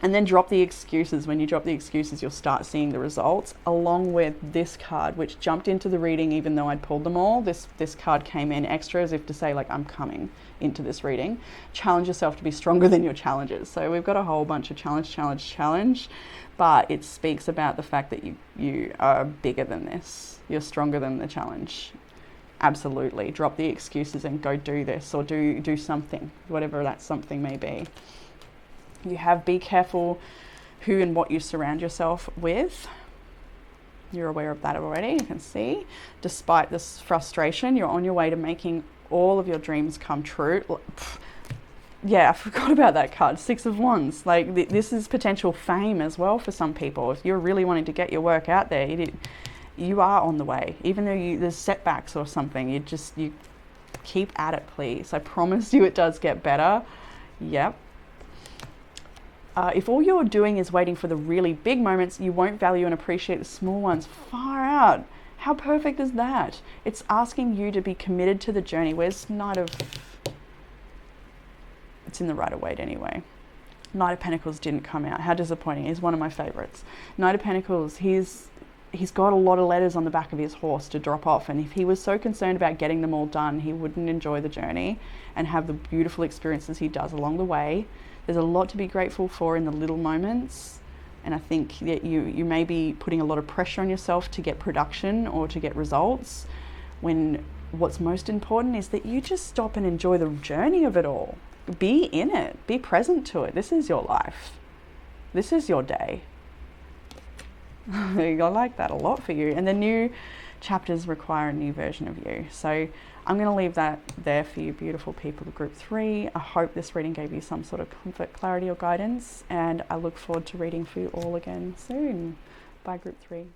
And then drop the excuses. When you drop the excuses, you'll start seeing the results, along with this card, which jumped into the reading even though I'd pulled them all. This card came in extra as if to say, like, I'm coming into this reading. Challenge yourself to be stronger than your challenges. So we've got a whole bunch of challenge, but it speaks about the fact that you are bigger than this. You're stronger than the challenge. Absolutely. Drop the excuses and go do this, or do something, whatever that something may be. You have be careful who and what you surround yourself with. You're aware of that already, you can see. Despite this frustration, you're on your way to making all of your dreams come true. Yeah, I forgot about that card, 6 of Wands. Like, this is potential fame as well for some people. If you're really wanting to get your work out there, you are on the way. Even though there's setbacks or something, you keep at it, please. I promise you it does get better. Yep. If all you're doing is waiting for the really big moments, you won't value and appreciate the small ones. Far out. How perfect is that? It's asking you to be committed to the journey. Where's Knight of... It's in the Rider-Waite anyway. Knight of Pentacles didn't come out. How disappointing. He's one of my favorites. Knight of Pentacles, he's got a lot of letters on the back of his horse to drop off, and if he was so concerned about getting them all done, he wouldn't enjoy the journey and have the beautiful experiences he does along the way. There's a lot to be grateful for in the little moments, and I think that you may be putting a lot of pressure on yourself to get production or to get results, when what's most important is that you just stop and enjoy the journey of it all. Be in it, be present to it. This is your life. This is your day. I like that a lot for you. And the new chapters require a new version of you. So I'm going to leave that there for you, beautiful people of Group 3. I hope this reading gave you some sort of comfort, clarity, or guidance. And I look forward to reading for you all again soon. Bye, Group 3.